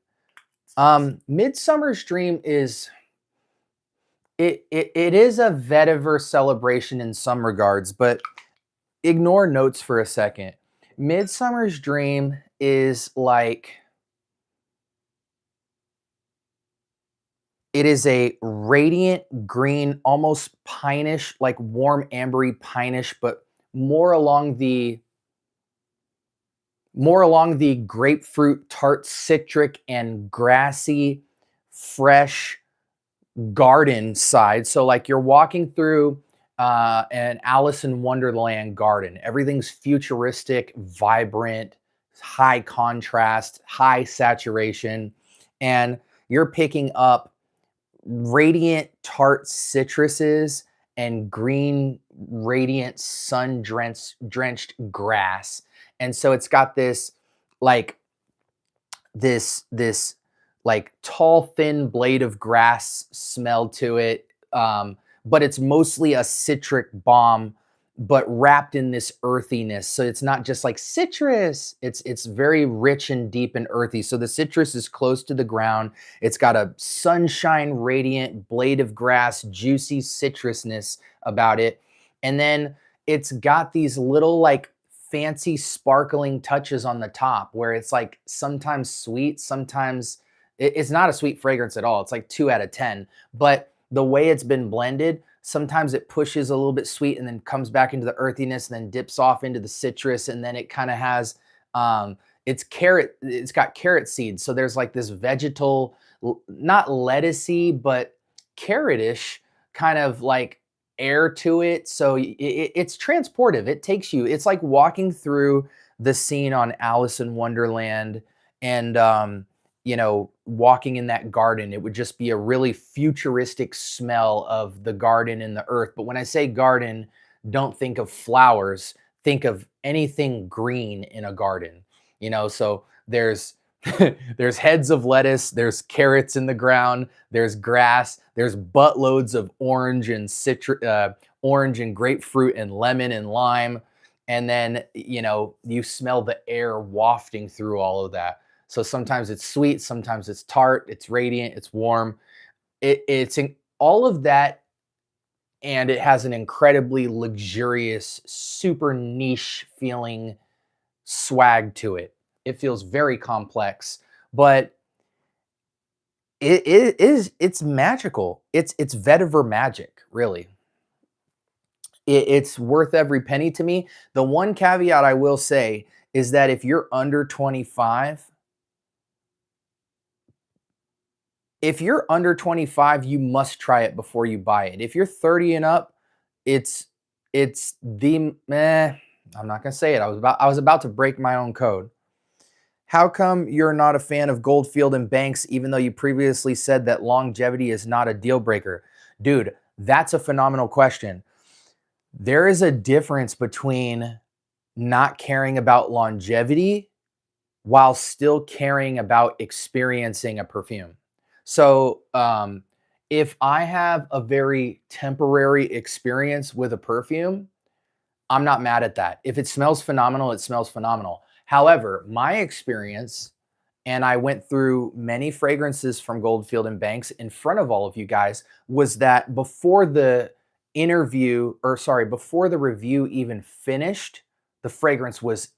Midsummer's Dream is, it is a vetiver celebration in some regards, but ignore notes for a second. Midsummer's Dream is like, it is a radiant green, almost pineish, like warm ambery pineish, but more along the grapefruit, tart, citric, and grassy, fresh garden side. So like you're walking through an Alice in Wonderland garden. Everything's futuristic, vibrant, high contrast, high saturation, and you're picking up radiant tart citruses and green radiant sun drenched grass. And so it's got this like this like tall thin blade of grass smell to it, but it's mostly a citric bomb but wrapped in this earthiness. So it's not just like citrus, it's very rich and deep and earthy. So the citrus is close to the ground. It's got a sunshine radiant blade of grass, juicy citrusness about it. And then it's got these little like fancy sparkling touches on the top where it's like sometimes sweet, sometimes it's not a sweet fragrance at all. It's like 2 out of 10, but the way it's been blended, sometimes it pushes a little bit sweet and then comes back into the earthiness and then dips off into the citrus, and then it kind of has um, it's got carrot seeds. So there's like this vegetal, not lettucey, but carrotish kind of like air to it. So it's transportive. It takes you, it's like walking through the scene on Alice in Wonderland and walking in that garden. It would just be a really futuristic smell of the garden and the earth. But when I say garden, don't think of flowers, think of anything green in a garden. So there's there's heads of lettuce, there's carrots in the ground, there's grass, there's buttloads of orange and orange and grapefruit and lemon and lime. And then, you smell the air wafting through all of that. So sometimes it's sweet, sometimes it's tart, it's radiant, it's warm. It's in all of that, and it has an incredibly luxurious, super niche feeling swag to it. It feels very complex, but it's magical. It's vetiver magic, really. It's worth every penny to me. The one caveat I will say is that if you're under 25, you must try it before you buy it. If you're 30 and up, it's the meh. I'm not gonna say it. I was about to break my own code. How come you're not a fan of Goldfield and Banks, even though you previously said that longevity is not a deal breaker? Dude, that's a phenomenal question. There is a difference between not caring about longevity while still caring about experiencing a perfume. So, if I have a very temporary experience with a perfume, I'm not mad at that. If it smells phenomenal, it smells phenomenal. However, my experience, and I went through many fragrances from Goldfield and Banks in front of all of you guys, was that before the before the review even finished, the fragrance was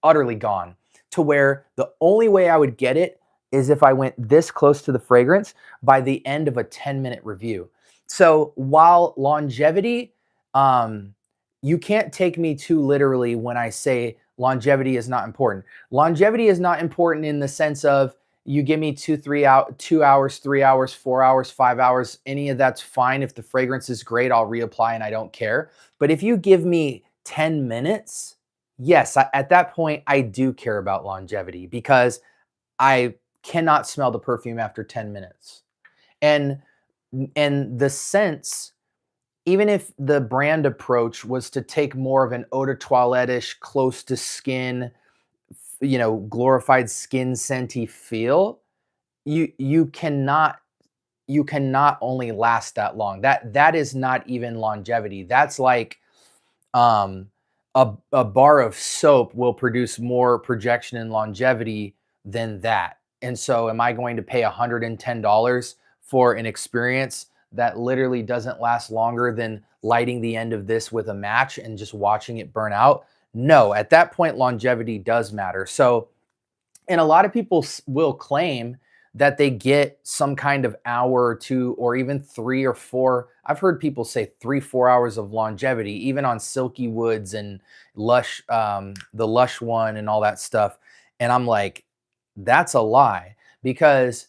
utterly gone, to where the only way I would get it is if I went this close to the fragrance by the end of a 10-minute review. So while longevity, you can't take me too literally when I say longevity is not important. Longevity is not important in the sense of you give me 2 hours, 3 hours, 4 hours, 5 hours, any of that's fine. If the fragrance is great, I'll reapply and I don't care. But if you give me 10 minutes, yes, at that point, I do care about longevity because I cannot smell the perfume after 10 minutes. And the sense, even if the brand approach was to take more of an eau de toilette-ish, close to skin, glorified skin scenty feel, you cannot only last that long. That is not even longevity. That's like a bar of soap will produce more projection and longevity than that. And so am I going to pay $110 for an experience that literally doesn't last longer than lighting the end of this with a match and just watching it burn out? No, at that point, longevity does matter. So, and a lot of people will claim that they get some kind of hour or two, or even 3 or 4. I've heard people say 3-4 hours of longevity, even on Silky Woods and Lush, the Lush one and all that stuff. And I'm like, that's a lie, because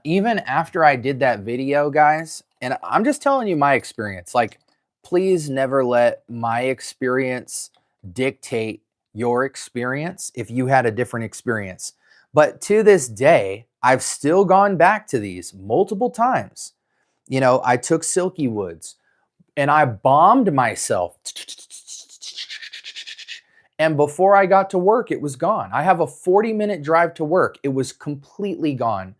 even after I did that video, guys, and I'm just telling you my experience, like, please never let my experience dictate your experience if you had a different experience. But to this day, I've still gone back to these multiple times. I took Silky Woods and I bombed myself. And before I got to work, it was gone. I have a 40-minute drive to work. It was completely gone.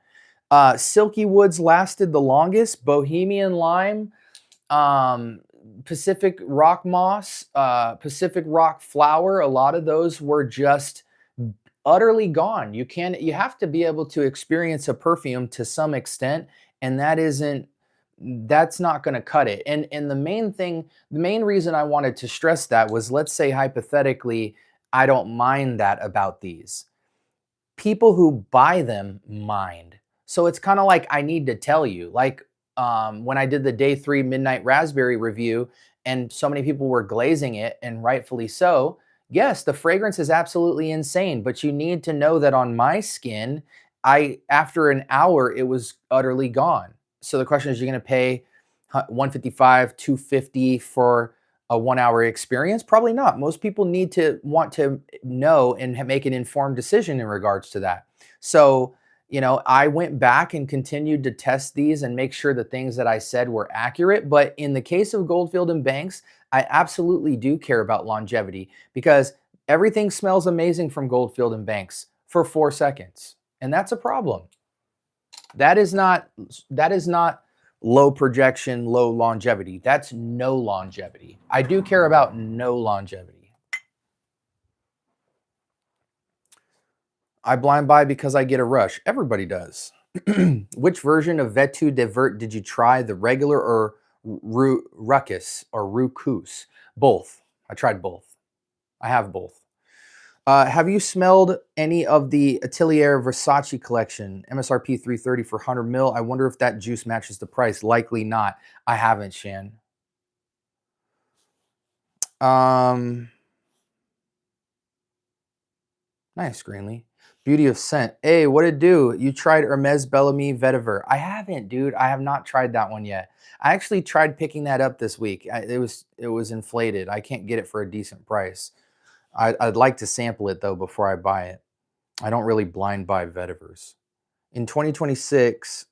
Silky Woods lasted the longest. Bohemian Lime, Pacific Rock Moss, Pacific Rock Flower, a lot of those were just utterly gone. You have to be able to experience a perfume to some extent, and that's not going to cut it. And the main reason I wanted to stress that was, let's say hypothetically, I don't mind that about these. People who buy them mind. So it's kind of like, I need to tell you, like, when I did the day 3 midnight raspberry review and so many people were glazing it, and rightfully so. Yes, the fragrance is absolutely insane, but you need to know that on my skin, after an hour, it was utterly gone. So the question is, you're going to pay 155, 250 for a 1 hour experience? Probably not. Most people want to know and make an informed decision in regards to that. So, I went back and continued to test these and make sure the things that I said were accurate. But in the case of Goldfield and Banks, I absolutely do care about longevity, because everything smells amazing from Goldfield and Banks for 4 seconds. And that's a problem. That is not low projection, low longevity. That's no longevity. I do care about no longevity. I blind buy because I get a rush. Everybody does. Which version of Vetu de Vert did you try? The regular or Ruckus or Rucus? Both. I tried both. I have both. Have you smelled any of the Atelier Versace collection? MSRP $330 for 100 ml. I wonder if that juice matches the price. Likely not. I haven't, Shan. Nice, Greenlee. Beauty of scent. Hey, what it do? You tried Hermes Bellamy Vetiver? I haven't, dude. I have not tried that one yet. I actually tried picking that up this week. It was inflated. I can't get it for a decent price. I'd like to sample it though before I buy it. I don't really blind buy vetivers. In 2026,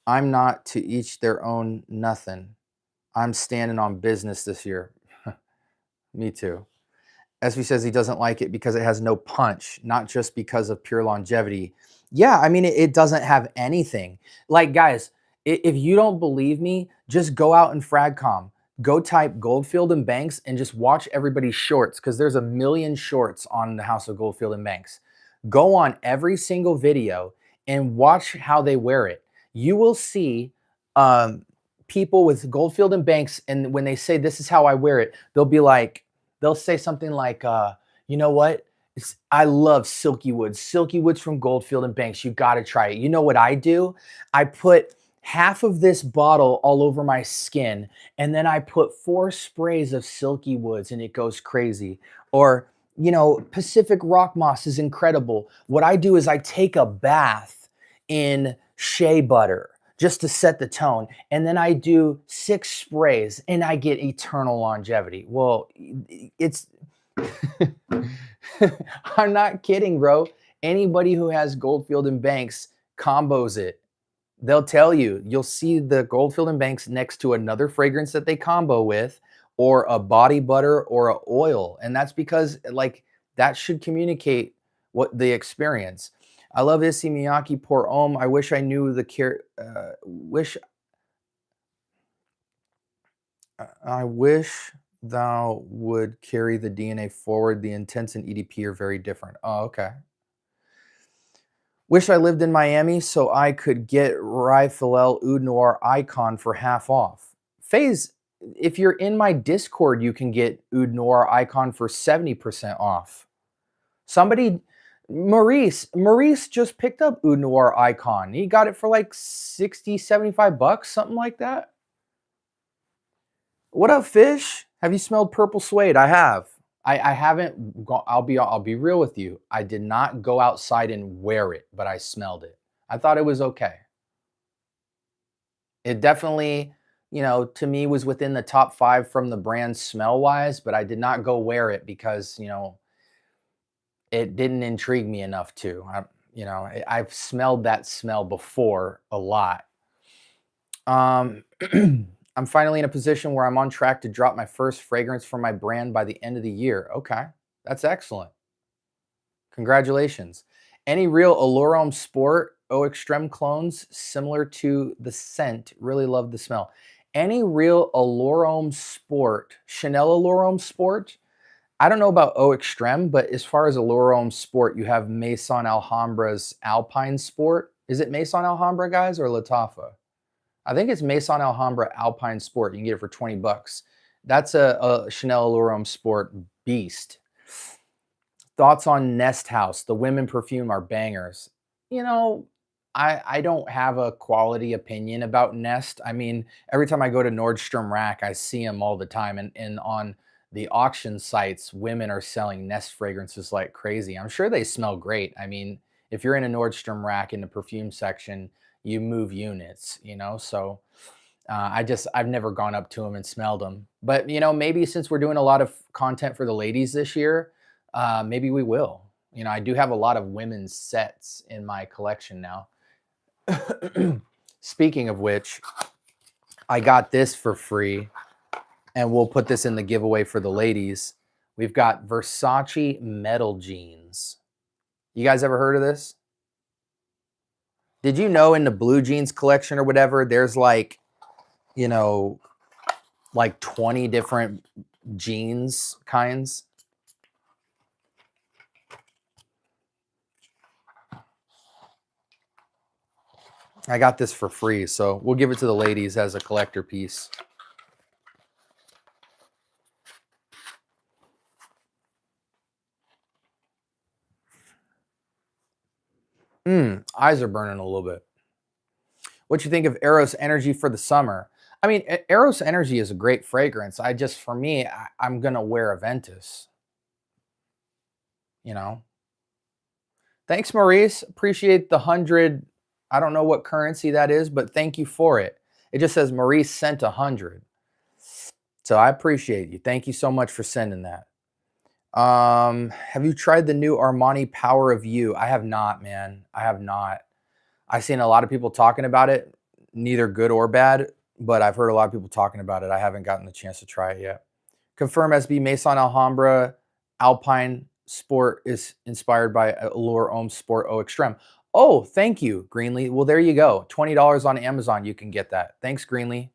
I'm not to each their own nothing. I'm standing on business this year. Me too. SV says he doesn't like it because it has no punch, not just because of pure longevity. Yeah, I mean, it doesn't have anything. Like, guys, if you don't believe me, just go out and Fragcom. Go type Goldfield and Banks and just watch everybody's shorts, because there's a million shorts on the House of Goldfield and Banks. Go on every single video and watch how they wear it. You will see people with Goldfield and Banks, and when they say, this is how I wear it, they'll say something like, you know what? I love Silky Woods. Silky Woods from Goldfield and Banks. You got to try it. You know what I do? I put half of this bottle all over my skin, and then I put 4 sprays of Silky Woods, and it goes crazy. Or, Pacific Rock Moss is incredible. What I do is I take a bath in shea butter just to set the tone, and then I do 6 sprays, and I get eternal longevity. Well, it's I'm not kidding, bro. Anybody who has Goldfield and Banks combos it. They'll tell you. You'll see the Goldfield and Banks next to another fragrance that they combo with, or a body butter or a oil, and that's because that should communicate what the experience. I love Issey Miyake Pour Homme. I wish I knew the care. I wish thou would carry the DNA forward. The intents and EDP are very different. Oh, okay. Wish I lived in Miami so I could get Raphael Oud Noir Icon for half off. FaZe, if you're in my Discord, you can get Oud Noir Icon for 70% off. Maurice just picked up Oud Noir Icon. He got it for like 60, 75 bucks, something like that. What up, Fish? Have you smelled Purple Suede? I have. I haven't. I'll be real with you. I did not go outside and wear it, but I smelled it. I thought it was okay. It definitely, to me was within the top 5 from the brand smell wise, but I did not go wear it because, it didn't intrigue me enough to. I've smelled that smell before a lot. I'm finally in a position where I'm on track to drop my first fragrance for my brand by the end of the year. Okay, that's excellent. Congratulations. Any real Allure Sport Eau Extreme clones similar to the scent? Really love the smell. Any real Allure Sport, Chanel Allure Sport? I don't know about Eau Extreme, but as far as Allure Sport, you have Maison Alhambra's Alpine Sport. Is it Maison Alhambra, guys, or Latafa? I think it's Maison Alhambra Alpine Sport. You can get it for 20 bucks. That's a Chanel Allure Sport beast. Thoughts on Nest House? The women perfume are bangers. I don't have a quality opinion about Nest. I mean, every time I go to Nordstrom Rack, I see them all the time, and on the auction sites, women are selling Nest fragrances like crazy. I'm sure they smell great. I mean, if you're in a Nordstrom Rack in the perfume section, you move units, you know. So I've never gone up to them and smelled them. But you know, maybe since we're doing a lot of content for the ladies this year, maybe we will. You know, I do have a lot of women's sets in my collection now. Speaking of which, I got this for free, and we'll put this in the giveaway for the ladies. We've got Versace metal jeans. You guys ever heard of this? Did you know in the blue jeans collection or whatever, there's like, you know, like 20 different jeans kinds? I got this for free, so we'll give it to the ladies as a collector piece. Eyes are burning a little bit. What you think of Eros Energy for the summer? I mean, Eros Energy is a great fragrance. For me, I'm gonna wear Aventus. You know. Thanks, Maurice. Appreciate the 100. I don't know what currency that is, but thank you for it. It just says Maurice sent 100. So I appreciate you. Thank you so much for sending that. Have you tried the new Armani Power of You? I have not, man. I have not. I've seen a lot of people talking about it, neither good or bad, but I've heard a lot of people talking about it. I haven't gotten the chance to try it yet. Confirm SB Maison Alhambra Alpine Sport is inspired by Allure Homme Sport Eau Extreme. Oh, thank you, Greenlee. Well, there you go. $20 on Amazon. You can get that. Thanks, Greenlee.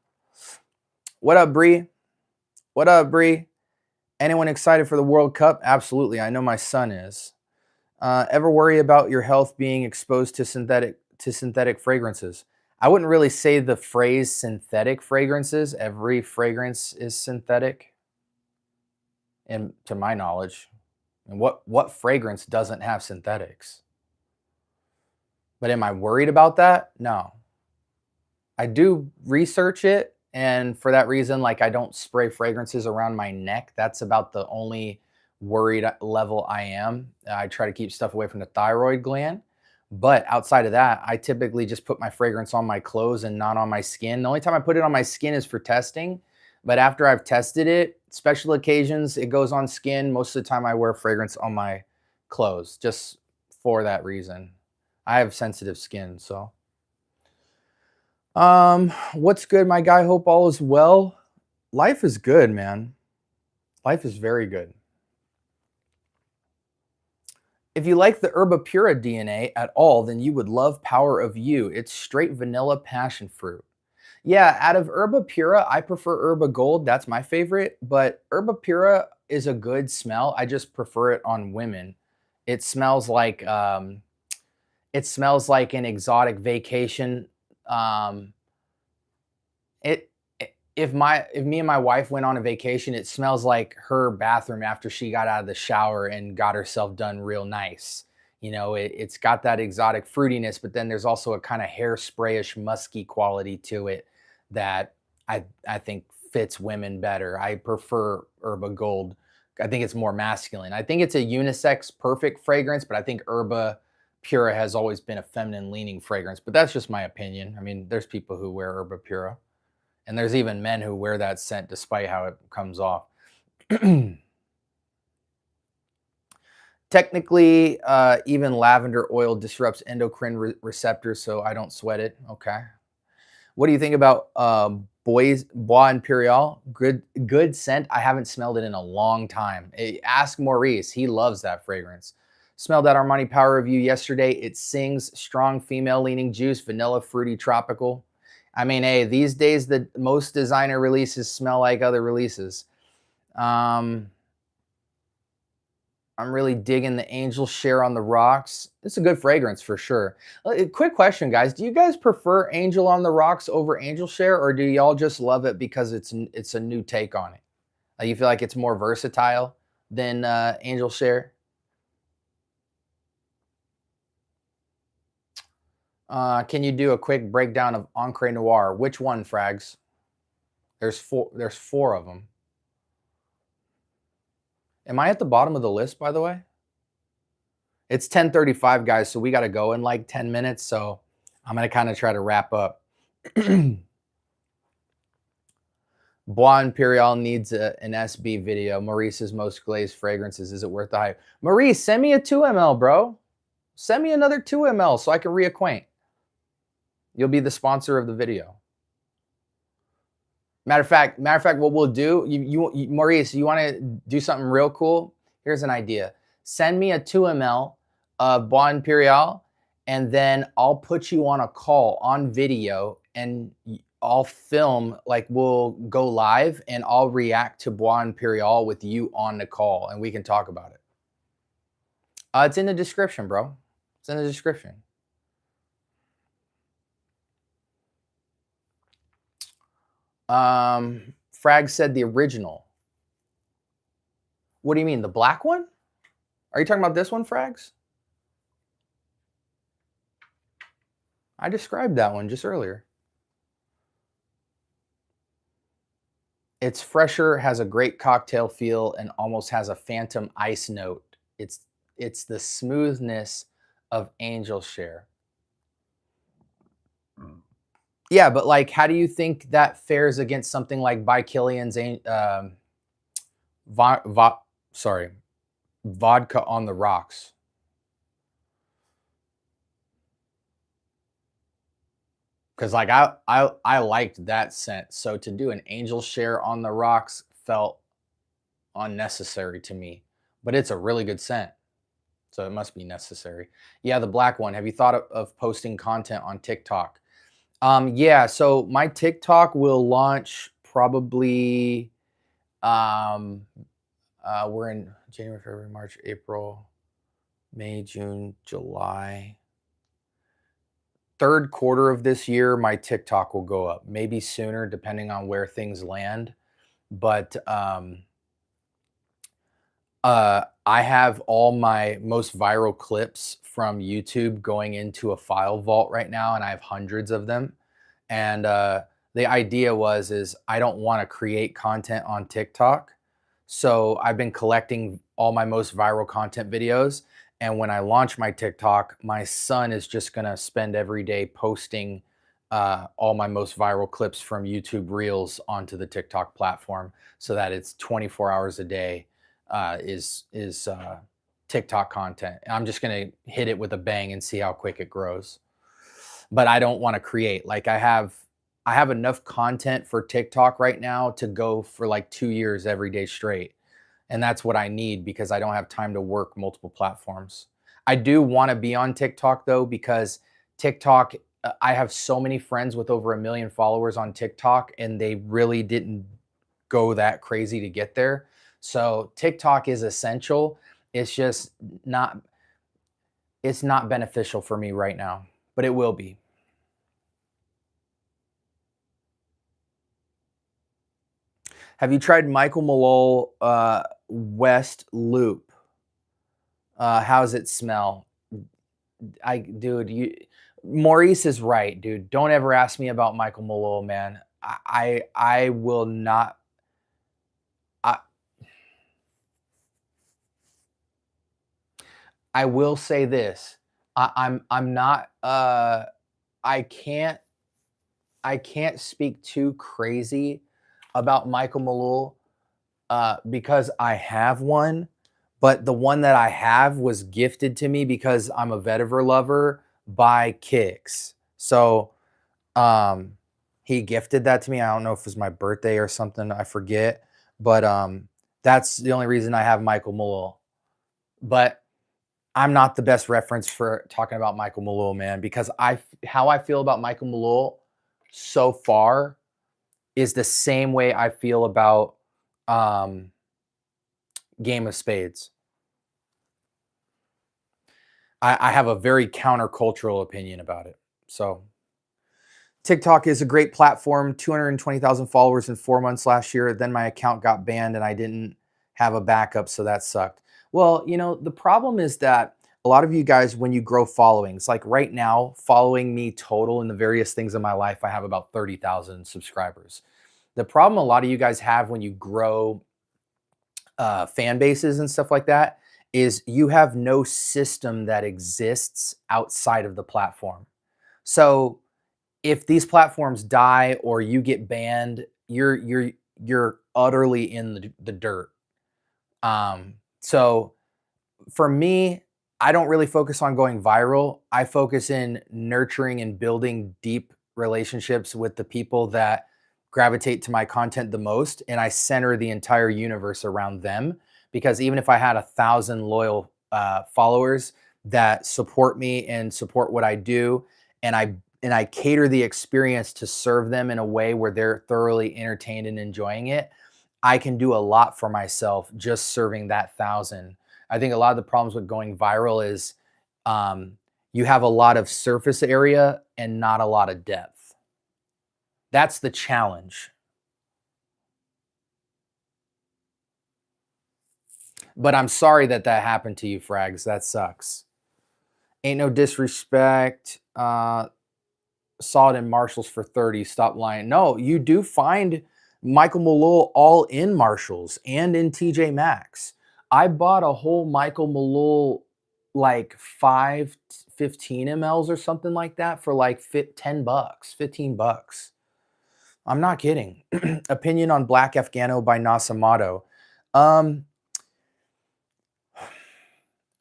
What up, Bree? What up, Bree? Anyone excited for the World Cup? Absolutely. I know my son is. Ever worry about your health being exposed to synthetic fragrances? I wouldn't really say the phrase synthetic fragrances. Every fragrance is synthetic, and to my knowledge. And what fragrance doesn't have synthetics? But am I worried about that? No. I do research it, and for that reason, like, I don't spray fragrances around my neck. That's about the only worried level I am. I try to keep stuff away from the thyroid gland. But outside of that, I typically just put my fragrance on my clothes and not on my skin. The only time I put it on my skin is for testing. But after I've tested it, special occasions, it goes on skin. Most of the time I wear fragrance on my clothes just for that reason. I have sensitive skin, so. What's good, my guy? Hope all is well. Life is good, man. Life is very good. If you like the Herba Pura DNA at all, then you would love Power of You. It's straight vanilla passion fruit. Yeah, out of Herba Pura, I prefer Herba Gold. That's my favorite. But Herba Pura is a good smell. I just prefer it on women. It smells like an exotic vacation. If me and my wife went on a vacation, it smells like her bathroom after she got out of the shower and got herself done real nice. You know, it's got that exotic fruitiness, but then there's also a kind of hairsprayish, musky quality to it that I think fits women better. I prefer Herba Gold. I think it's more masculine. I think it's a unisex perfect fragrance, but I think Herba Pura has always been a feminine leaning fragrance. But that's just my opinion. I mean, there's people who wear Herba Pura. And there's even men who wear that scent despite how it comes off. Technically, even lavender oil disrupts endocrine receptors, so I don't sweat it. Okay. What do you think about Bois Imperial? Good scent. I haven't smelled it in a long time. Ask Maurice. He loves that fragrance. Smelled that Armani Power Review yesterday. It sings strong female-leaning juice, vanilla, fruity, tropical. I mean, hey, these days, the most designer releases smell like other releases. I'm really digging the Angel Share on the Rocks. It's a good fragrance for sure. Quick question, guys. Do you guys prefer Angel on the Rocks over Angel Share, or do y'all just love it because it's a new take on it? You feel like it's more versatile than Angel Share? Can you do a quick breakdown of Encre Noir? Which one, Frags? There's four of them. Am I at the bottom of the list, by the way? It's 10:35, guys, so we got to go in like 10 minutes. So I'm going to kind of try to wrap up. Bois Imperial needs an SB video. Maurice's most glazed fragrances. Is it worth the hype? Maurice, send me a 2 ml, bro. Send me another 2 ml so I can reacquaint. You'll be the sponsor of the video. Matter of fact, what we'll do, Maurice, you want to do something real cool? Here's an idea. Send me a 2 ml of Bois Imperial, and then I'll put you on a call on video, and I'll film, like we'll go live, and I'll react to Bois Imperial with you on the call, and we can talk about it. It's in the description, bro. It's in the description. Frag said the original. What do you mean, the black one? Are you talking about this one, Frags? I described that one just earlier. It's fresher, has a great cocktail feel, and almost has a phantom ice note. It's the smoothness of Angel Share. Yeah, but like, how do you think that fares against something like By Killian's Vodka on the Rocks? Because like I liked that scent. So to do an Angel Share on the Rocks felt unnecessary to me. But it's a really good scent. So it must be necessary. Yeah, the black one. Have you thought of posting content on TikTok? Yeah, so my TikTok will launch probably, we're in January, February, March, April, May, June, July. Third quarter of this year, my TikTok will go up. Maybe sooner, depending on where things land. But I have all my most viral clips from YouTube going into a file vault right now, and I have hundreds of them. And the idea is I don't want to create content on TikTok. So I've been collecting all my most viral content videos. And when I launch my TikTok, my son is just going to spend every day posting all my most viral clips from YouTube Reels onto the TikTok platform, so that it's 24 hours a day is TikTok content. I'm just going to hit it with a bang and see how quick it grows. But I don't want to create. Like I have enough content for TikTok right now to go for like 2 years every day straight. And that's what I need, because I don't have time to work multiple platforms. I do want to be on TikTok though, because TikTok, I have so many friends with over 1 million followers on TikTok, and they really didn't go that crazy to get there. So TikTok is essential. It's just not beneficial for me right now, but it will be. Have you tried Michael Malone West Loop? How's it smell? Maurice is right, dude. Don't ever ask me about Michael Malone, man. I will not. I will say this. I'm not. I can't speak too crazy about Michael Malone because I have one, but the one that I have was gifted to me because I'm a vetiver lover by Kicks. So he gifted that to me. I don't know if it was my birthday or something, I forget, but that's the only reason I have Michael Malone. But I'm not the best reference for talking about Michael Malone, man, because how I feel about Michael Malone so far is the same way I feel about Game of Spades. I have a very countercultural opinion about it. So TikTok is a great platform. 220,000 followers in 4 months last year. Then my account got banned and I didn't have a backup, so that sucked. Well, you know, the problem is that a lot of you guys, when you grow followings, like right now, following me total in the various things in my life, I have about 30,000 subscribers. The problem a lot of you guys have when you grow fan bases and stuff like that is you have no system that exists outside of the platform. So if these platforms die or you get banned, you're utterly in the dirt. So for me, I don't really focus on going viral. I focus in nurturing and building deep relationships with the people that gravitate to my content the most. And I center the entire universe around them. Because even if I had 1,000 loyal followers that support me and support what I do, and I cater the experience to serve them in a way where they're thoroughly entertained and enjoying it, I can do a lot for myself just serving that 1,000. I think a lot of the problems with going viral is you have a lot of surface area and not a lot of depth. That's the challenge. But I'm sorry that happened to you, Frags. That sucks. Ain't no disrespect. Saw it in Marshalls for 30. Stop lying. No, you do find Michael Malone all in Marshalls and in TJ Maxx. I bought a whole Michael Malone like 15 mLs or something like that for like $10, $15. I'm not kidding. Opinion on Black Afghano by Nasamato.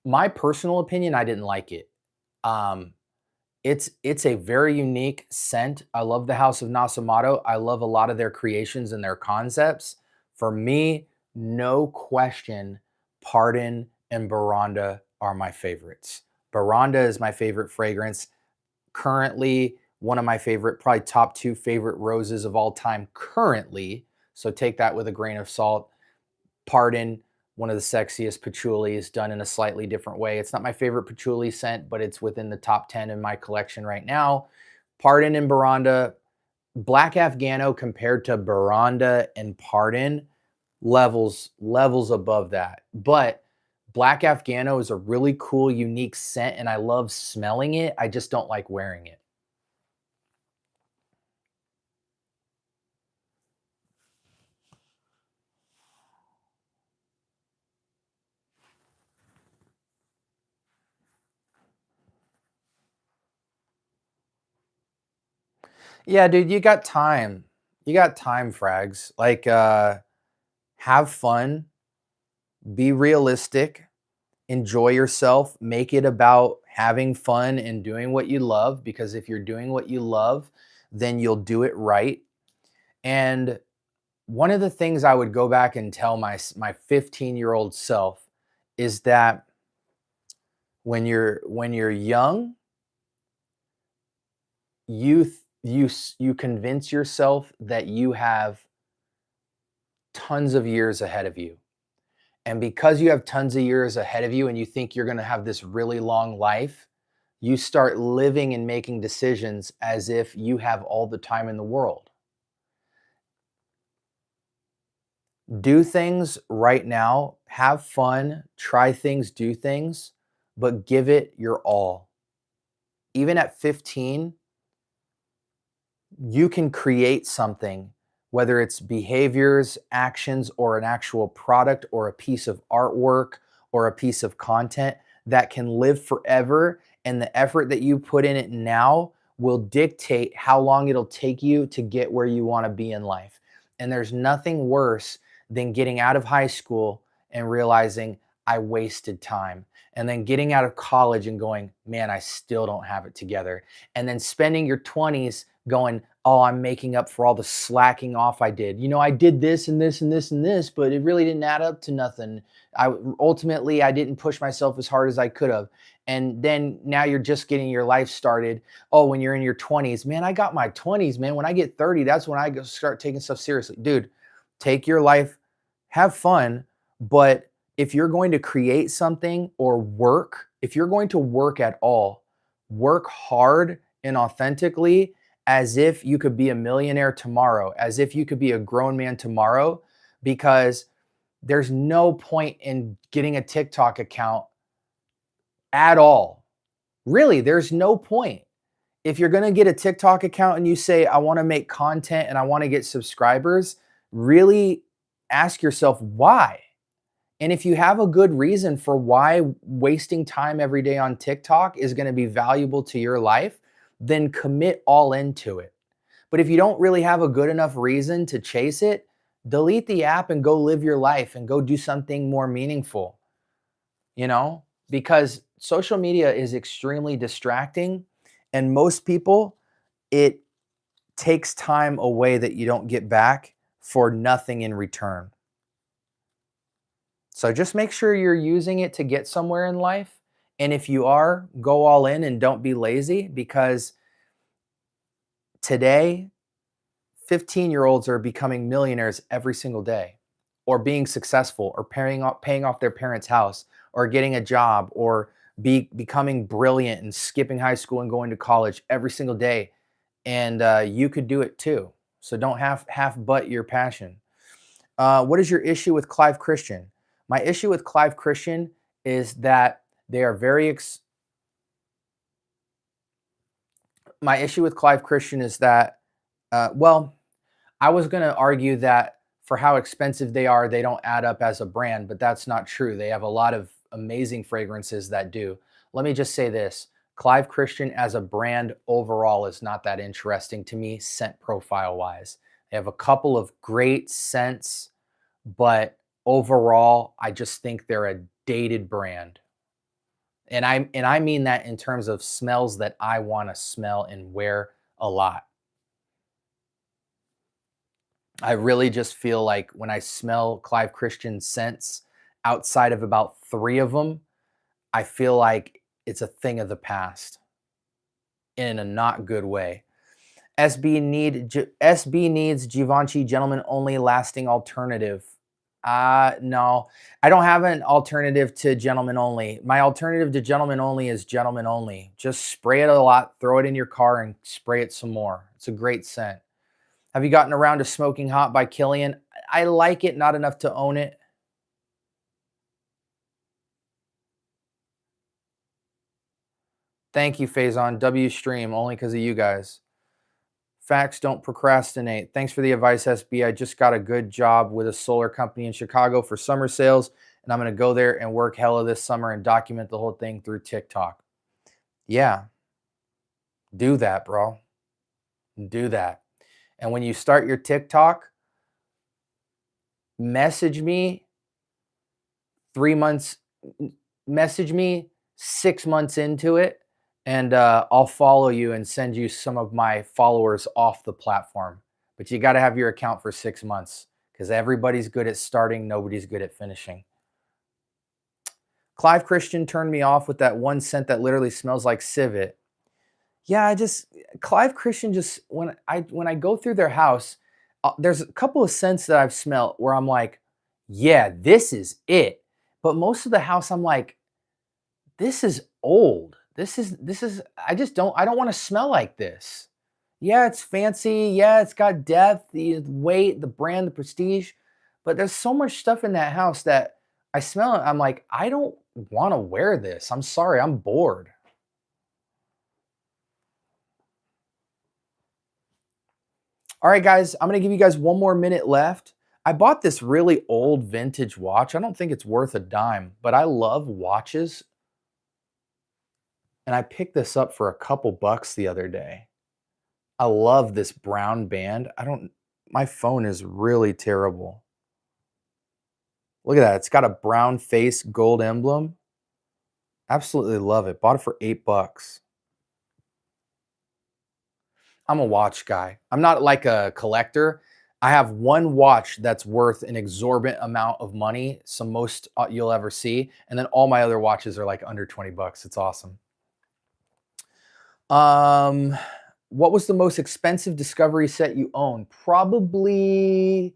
My personal opinion, I didn't like it. It's a very unique scent. I love the House of Nasamato. I love a lot of their creations and their concepts. For me, no question, Pardon and Baranda are my favorites. Baranda is my favorite fragrance. Currently, one of my favorite, probably top 2 favorite roses of all time currently. So take that with a grain of salt. Pardon, one of the sexiest patchoulis done in a slightly different way. It's not my favorite patchouli scent, but it's within the top 10 in my collection right now. Pardon and Baranda. Black Afghano compared to Baranda and Pardon, levels above that. But Black Afghano is a really cool, unique scent, and I love smelling it. I just don't like wearing it. Yeah, dude, you got time. You got time, Frags. Like, have fun, be realistic, enjoy yourself, make it about having fun and doing what you love, because if you're doing what you love, then you'll do it right. And one of the things I would go back and tell my 15-year-old self is that when you're young, you convince yourself that you have tons of years ahead of you. And because you have tons of years ahead of you and you think you're going to have this really long life, you start living and making decisions as if you have all the time in the world. Do things right now, have fun, try things, do things, but give it your all. Even at 15, you can create something, whether it's behaviors, actions, or an actual product, or a piece of artwork, or a piece of content that can live forever. And the effort that you put in it now will dictate how long it'll take you to get where you want to be in life. And there's nothing worse than getting out of high school and realizing I wasted time. And then getting out of college and going, man, I still don't have it together. And then spending your 20s going, oh, I'm making up for all the slacking off I did. You know, I did this and this and this and this, but it really didn't add up to nothing. Ultimately, I didn't push myself as hard as I could have. And then now you're just getting your life started. Oh, when you're in your 20s, man, I got my 20s, man. When I get 30, that's when I start taking stuff seriously. Dude, take your life, have fun, but if you're going to create something or work, if you're going to work at all, work hard and authentically, as if you could be a millionaire tomorrow, as if you could be a grown man tomorrow, because there's no point in getting a TikTok account at all. Really, there's no point. If you're going to get a TikTok account and you say, I want to make content and I want to get subscribers, really ask yourself why. And if you have a good reason for why wasting time every day on TikTok is going to be valuable to your life, then commit all into it. But if you don't really have a good enough reason to chase it, delete the app and go live your life and go do something more meaningful, because social media is extremely distracting, and most people, it takes time away that you don't get back for nothing in return. So just make sure you're using it to get somewhere in life. And if you are, go all in and don't be lazy, because today, 15-year-olds are becoming millionaires every single day, or being successful, or paying off their parents' house, or getting a job, or becoming brilliant and skipping high school and going to college every single day. And you could do it too. So don't half butt your passion. What is your issue with Clive Christian? My issue with Clive Christian is that they are my issue with Clive Christian is that, I was going to argue that for how expensive they are, they don't add up as a brand, but that's not true. They have a lot of amazing fragrances that do. Let me just say this. Clive Christian as a brand overall is not that interesting to me, scent profile wise. They have a couple of great scents, but overall, I just think they're a dated brand. And I mean that in terms of smells that I want to smell and wear a lot. I really just feel like when I smell Clive Christian scents, outside of about 3 of them, I feel like it's a thing of the past in a not good way. SB needs Givenchy Gentleman Only lasting alternative. No, I don't have an alternative to Gentleman Only. My alternative to Gentleman Only is Gentleman Only. Just spray it a lot, throw it in your car, and spray it some more. It's a great scent. Have you gotten around to Smoking Hot by Killian? I like it, not enough to own it. Thank you, Faison. W stream, only because of you guys. Facts, don't procrastinate. Thanks for the advice, SB. I just got a good job with a solar company in Chicago for summer sales, and I'm going to go there and work hella this summer and document the whole thing through TikTok. Yeah, do that, bro. Do that. And when you start your TikTok, message me 3 months, message me 6 months into it, and I'll follow you and send you some of my followers off the platform. But you got to have your account for 6 months, because everybody's good at starting, nobody's good at finishing. Clive Christian turned me off with that one scent that literally smells like civet. Yeah, Clive Christian, just when I go through their house, there's a couple of scents that I've smelled where I'm like, yeah, this is it. But most of the house, I'm like, this is old. I don't want to smell like this. Yeah, it's fancy. Yeah, it's got depth, the weight, the brand, the prestige. But there's so much stuff in that house that I smell it. I'm like, I don't want to wear this. I'm sorry, I'm bored. All right, guys, I'm going to give you guys 1 more minute left. I bought this really old vintage watch. I don't think it's worth a dime, but I love watches. And I picked this up for a couple bucks the other day. I love this brown band. My phone is really terrible. Look at that. It's got a brown face gold emblem. Absolutely love it. Bought it for $8. I'm a watch guy. I'm not like a collector. I have one watch that's worth an exorbitant amount of money, so most you'll ever see, and then all my other watches are like under 20 bucks. It's awesome. What was the most expensive Discovery set you own? Probably,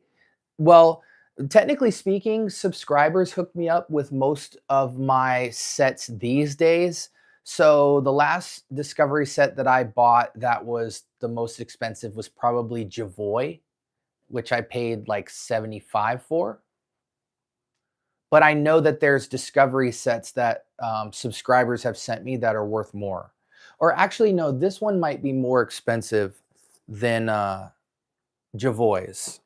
well, technically speaking, subscribers hook me up with most of my sets these days. So the last Discovery set that I bought that was the most expensive was probably Javoy, which I paid like $75 for. but I know that there's discovery sets that subscribers have sent me that are worth more. Or actually, no, this one might be more expensive than Javois.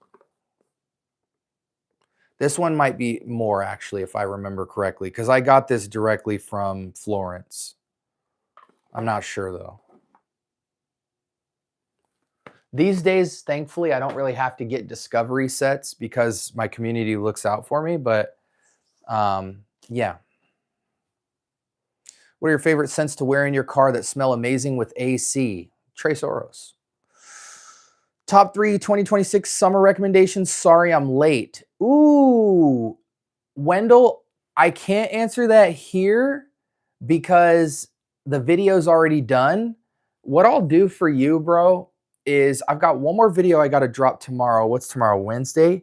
This one might be more, actually, if I remember correctly, because I got this directly from Florence. I'm not sure, though. These days, thankfully, I don't really have to get discovery sets because my community looks out for me, but yeah. What are your favorite scents to wear in your car that smell amazing with AC? Tres Oros. Top 3 2026 summer recommendations. Sorry, I'm late. Ooh, Wendell, I can't answer that here because the video's already done. What I'll do for you, bro, is I've got one more video I got to drop tomorrow. What's tomorrow? Wednesday?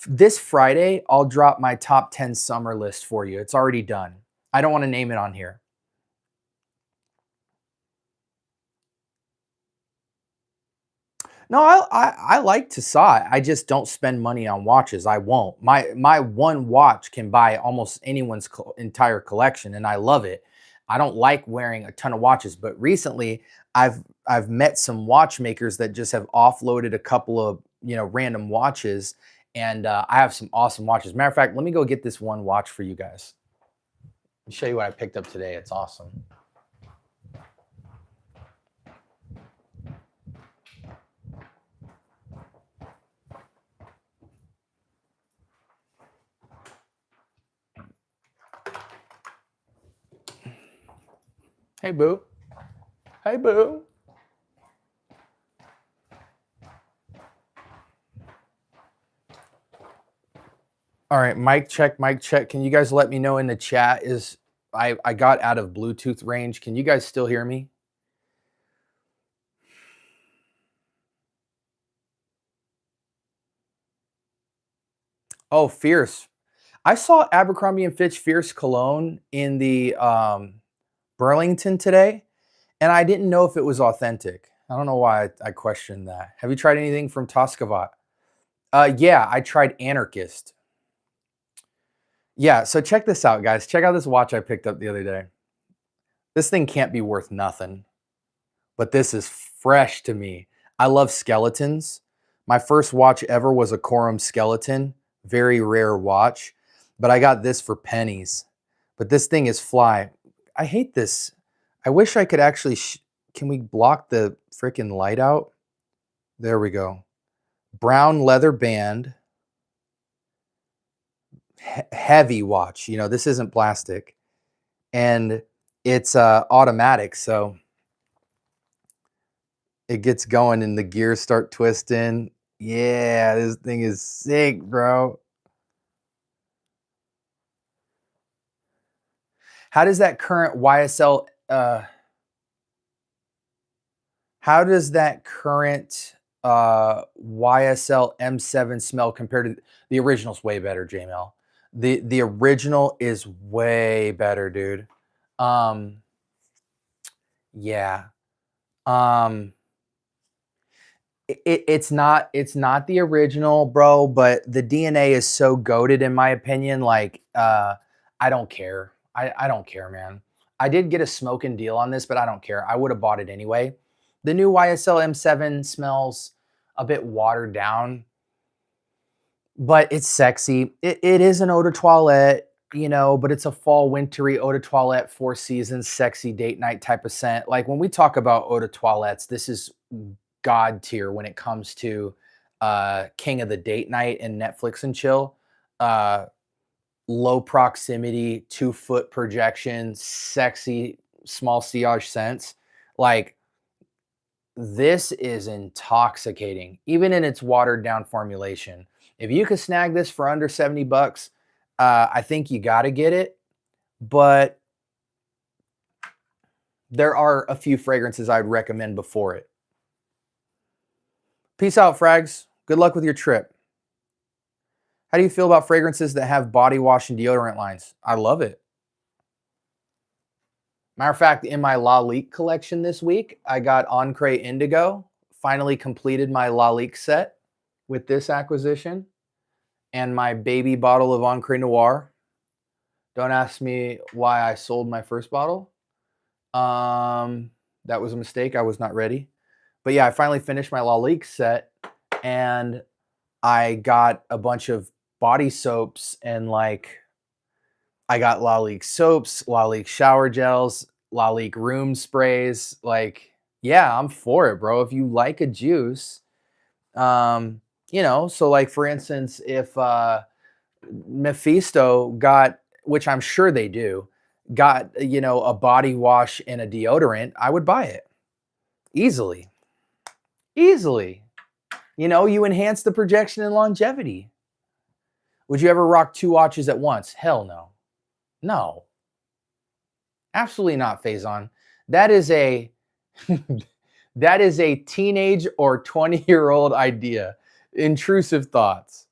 This Friday, I'll drop my top 10 summer list for you. It's already done. I don't want to name it on here. No, I like Tissot. I just don't spend money on watches. I won't. My one watch can buy almost anyone's entire collection, and I love it. I don't like wearing a ton of watches, but recently I've met some watchmakers that just have offloaded a couple of random watches, and I have some awesome watches. Matter of fact, let me go get this one watch for you guys. Let me show you what I picked up today. It's awesome. Hey, boo. Hey, boo. All right, mic check, mic check. Can you guys let me know in the chat? I got out of Bluetooth range. Can you guys still hear me? Oh, Fierce. I saw Abercrombie & Fitch Fierce Cologne in the Burlington today, and I didn't know if it was authentic. I don't know why I questioned that. Have you tried anything from Toscavat? Yeah, I tried Anarchist. Yeah, so check this out, guys. Check out this watch I picked up the other day. This thing can't be worth nothing, but this is fresh to me. I love skeletons. My first watch ever was a Corum skeleton. Very rare watch, but I got this for pennies. But this thing is fly. I hate this. I wish I could actually, can we block the freaking light out? There we go. Brown leather band. Heavy watch. This isn't plastic. And it's automatic, so it gets going and the gears start twisting. Yeah, this thing is sick, bro. How does that current YSL YSL M7 smell compared to the original's way better, JML. The original is way better, dude. Yeah. It's not the original, bro, but the DNA is so goated in my opinion. Like, I don't care. I don't care, man. I did get a smoking deal on this, but I don't care. I would have bought it anyway. The new YSL M7 smells a bit watered down, but it's sexy. It is an eau de toilette, but it's a fall wintry eau de toilette, 4 seasons, sexy date night type of scent. Like when we talk about eau de toilettes, this is god tier when it comes to king of the date night and Netflix and chill. Low proximity, 2-foot projection, sexy small sillage scents. Like this is intoxicating, even in its watered down formulation. If you could snag this for under $70, I think you got to get it. But there are a few fragrances I'd recommend before it. Peace out, frags. Good luck with your trip. How do you feel about fragrances that have body wash and deodorant lines? I love it. Matter of fact, in my Lalique collection this week, I got Encre Indigo. Finally completed my Lalique set with this acquisition. And my baby bottle of Encre Noir. Don't ask me why I sold my first bottle. That was a mistake. I was not ready. But yeah, I finally finished my Lalique set, and I got a bunch of body soaps, and like I got Lalique soaps, Lalique shower gels, Lalique room sprays. Like, yeah, I'm for it, bro. If you like a juice, you know, so like for instance, if Mephisto got, which I'm sure they do, got, you know, a body wash and a deodorant, I would buy it easily. Easily. You know, you enhance the projection and longevity. Would you ever rock 2 watches at once? Hell no. No. Absolutely not, Faison. That is a that is a teenage or 20-year-old idea. Intrusive thoughts.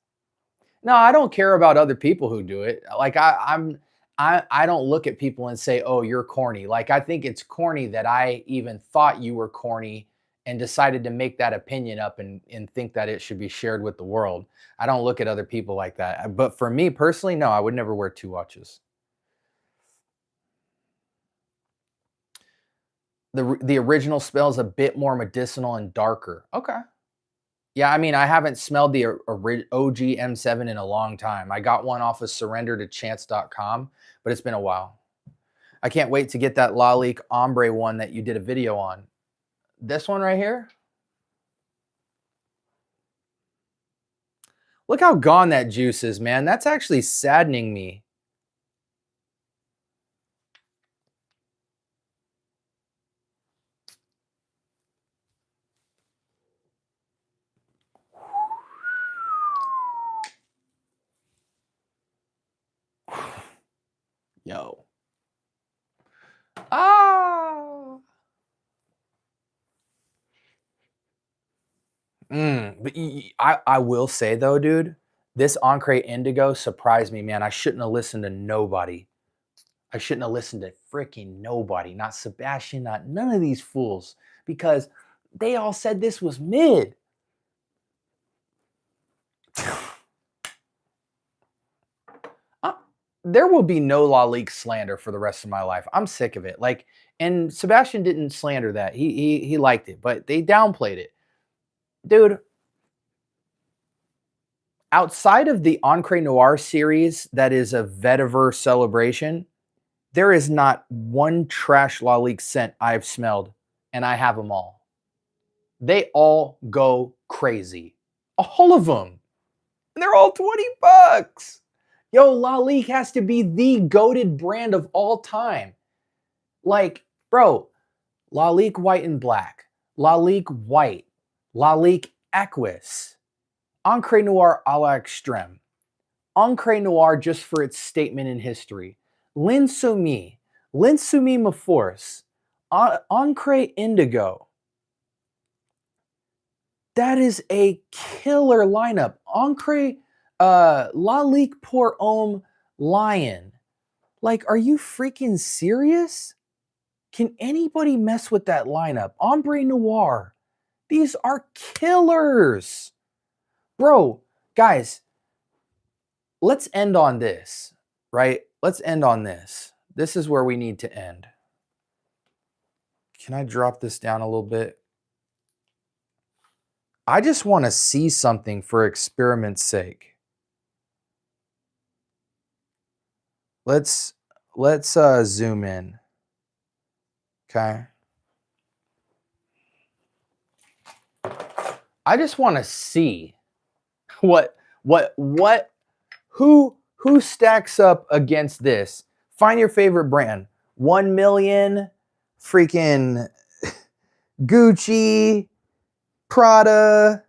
No, I don't care about other people who do it. Like I don't look at people and say, "Oh, you're corny." Like I think it's corny that I even thought you were corny and decided to make that opinion up and think that it should be shared with the world. I don't look at other people like that. But for me personally, no, I would never wear 2 watches. The original smells a bit more medicinal and darker. Okay. Yeah, I mean, I haven't smelled the OG M7 in a long time. I got one off of surrendertochance.com, but it's been a while. I can't wait to get that Lalique Ombre one that you did a video on. This one right here. Look how gone that juice is, man. That's actually saddening me. Yo. Ah. But I will say though, dude, this Encre Indigo surprised me, man. I shouldn't have listened to nobody. I shouldn't have listened to freaking nobody, not Sebastian, not none of these fools, because they all said this was mid. There will be no Lalique slander for the rest of my life. I'm sick of it. Like, and Sebastian didn't slander that. He liked it, but they downplayed it. Dude, outside of the Encre Noir series that is a vetiver celebration, there is not one trash Lalique scent I've smelled, and I have them all. They all go crazy. All of them. And they're all $20. Yo, Lalique has to be the goated brand of all time. Like, bro, Lalique White and Black, Lalique White, Lalique Aquis, Encre Noir a la Extreme, Encre Noir just for its statement in history, Linsumi, Linsumi Maforce, Encre Indigo. That is a killer lineup. Encre Lalique Pour Homme Lion. Like, are you freaking serious? Can anybody mess with that lineup? Ombre Noir. These are killers. Bro, guys, let's end on this, right? Let's end on this. This is where we need to end. Can I drop this down a little bit? I just want to see something for experiment's sake. Let's zoom in. Okay. I just want to see who stacks up against this. Find your favorite brand. 1 million, freaking Gucci, Prada.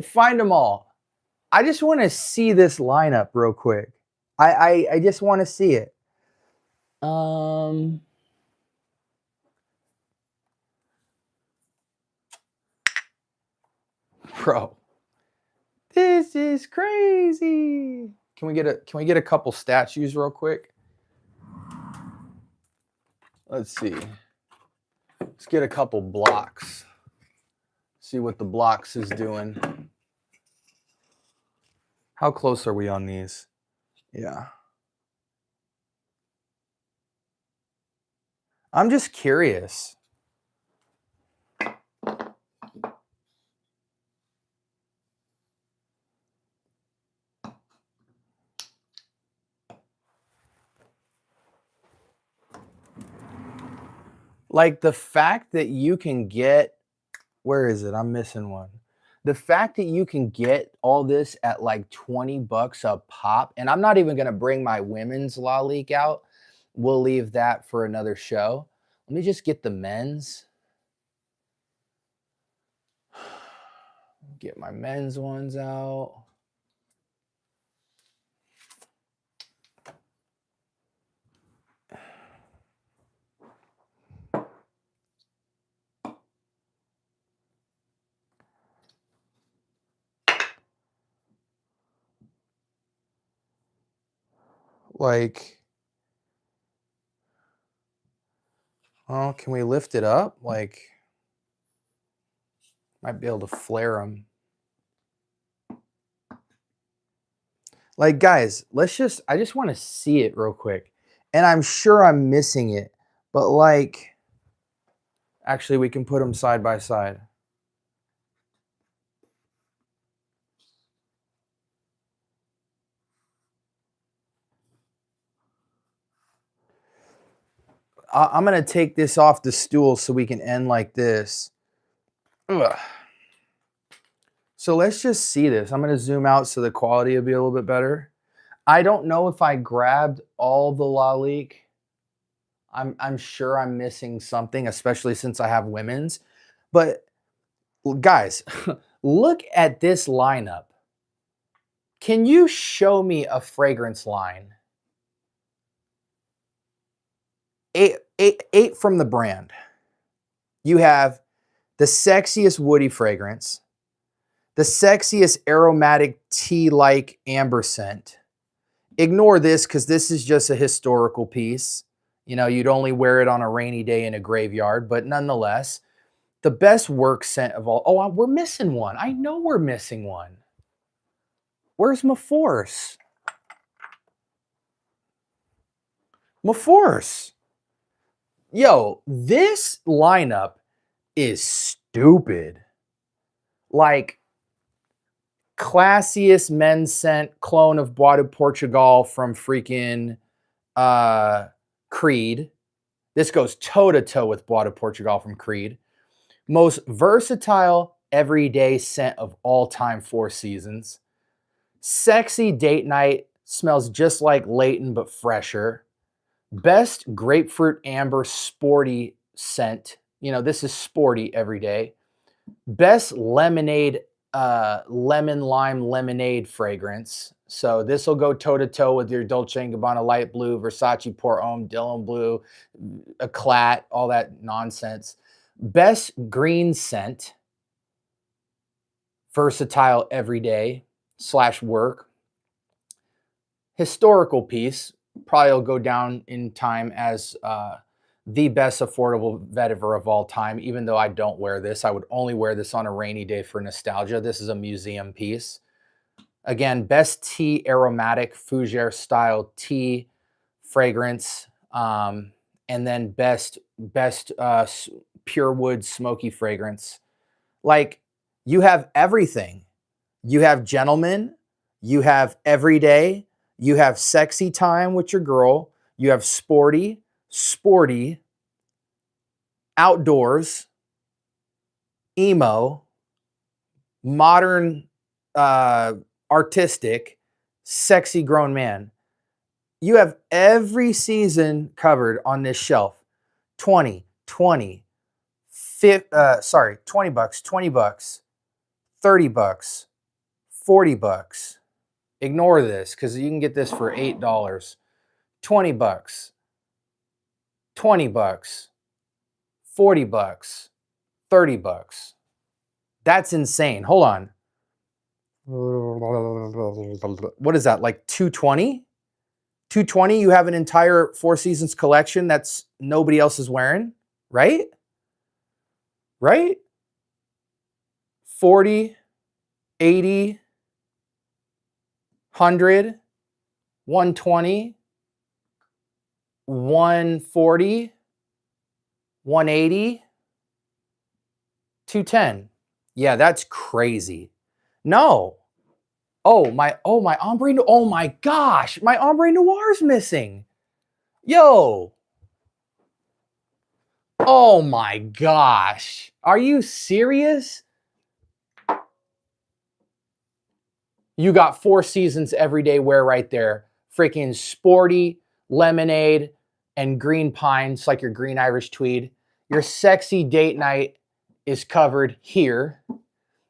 Find them all. I just want to see this lineup real quick. I just want to see it. Bro, this is crazy. Can we get a couple statues real quick? Let's see. Let's get a couple blocks. See what the blocks is doing. How close are we on these? Yeah. I'm just curious. Like the fact that you can get, where is it? I'm missing one. The fact that you can get all this at like 20 bucks a pop, and I'm not even going to bring my women's law leak out. We'll leave that for another show. Let me just get the men's. Get my men's ones out. Like, oh, can we lift it up? Like, might be able to flare them. Like, guys, I just want to see it real quick. And I'm sure I'm missing it, but like, actually, we can put them side by side. I'm going to take this off the stool so we can end like this. Ugh. So let's just see this. I'm going to zoom out so the quality will be a little bit better. I don't know if I grabbed all the Lalique. I'm sure I'm missing something, especially since I have women's. But guys, look at this lineup. Can you show me a fragrance line? Eight from the brand. You have the sexiest woody fragrance, the sexiest aromatic tea-like amber scent. Ignore this because this is just a historical piece. You know, you'd only wear it on a rainy day in a graveyard, but nonetheless, the best work scent of all. Oh, we're missing one. I know we're missing one. Where's my force? My force. Yo, this lineup is stupid. Like, classiest men's scent clone of Bois de Portugal from freaking Creed. This goes toe-to-toe with Bois de Portugal from Creed. Most versatile everyday scent of all time, 4 seasons. Sexy date night, smells just like Leighton but fresher. Best grapefruit amber sporty scent. You know, this is sporty every day. Best lemonade, lemon lime lemonade fragrance. So this will go toe to toe with your Dolce & Gabbana light blue, Versace Pour Homme, Dylan blue, Eclat, all that nonsense. Best green scent. Versatile everyday / work. Historical piece. Probably will go down in time as the best affordable vetiver of all time, even though I don't wear this. I would only wear this on a rainy day for nostalgia. This is a museum piece. Again, best tea aromatic fougere style tea fragrance. And then best pure wood smoky fragrance. Like, you have everything. You have gentleman, you have everyday, you have sexy time with your girl, you have sporty, outdoors, emo, modern, artistic, sexy grown man. You have every season covered on this shelf. 20, 20, 20 bucks, 20 bucks, 30 bucks, 40 bucks. Ignore this because you can get this for $8. 20 bucks, 20 bucks, 40 bucks, 30 bucks. That's insane. Hold on. What is that? Like 220? 220, you have an entire 4 seasons collection that's nobody else is wearing, right? Right? 40, 80, 100, 120, 140, 180, 210. Yeah, that's crazy. No. Oh my ombre. Oh my gosh, my ombre noir's missing. Yo. Oh my gosh. Are you serious? You got Four Seasons everyday wear right there. Freaking sporty, lemonade, and green pines, like your green Irish tweed. Your sexy date night is covered here.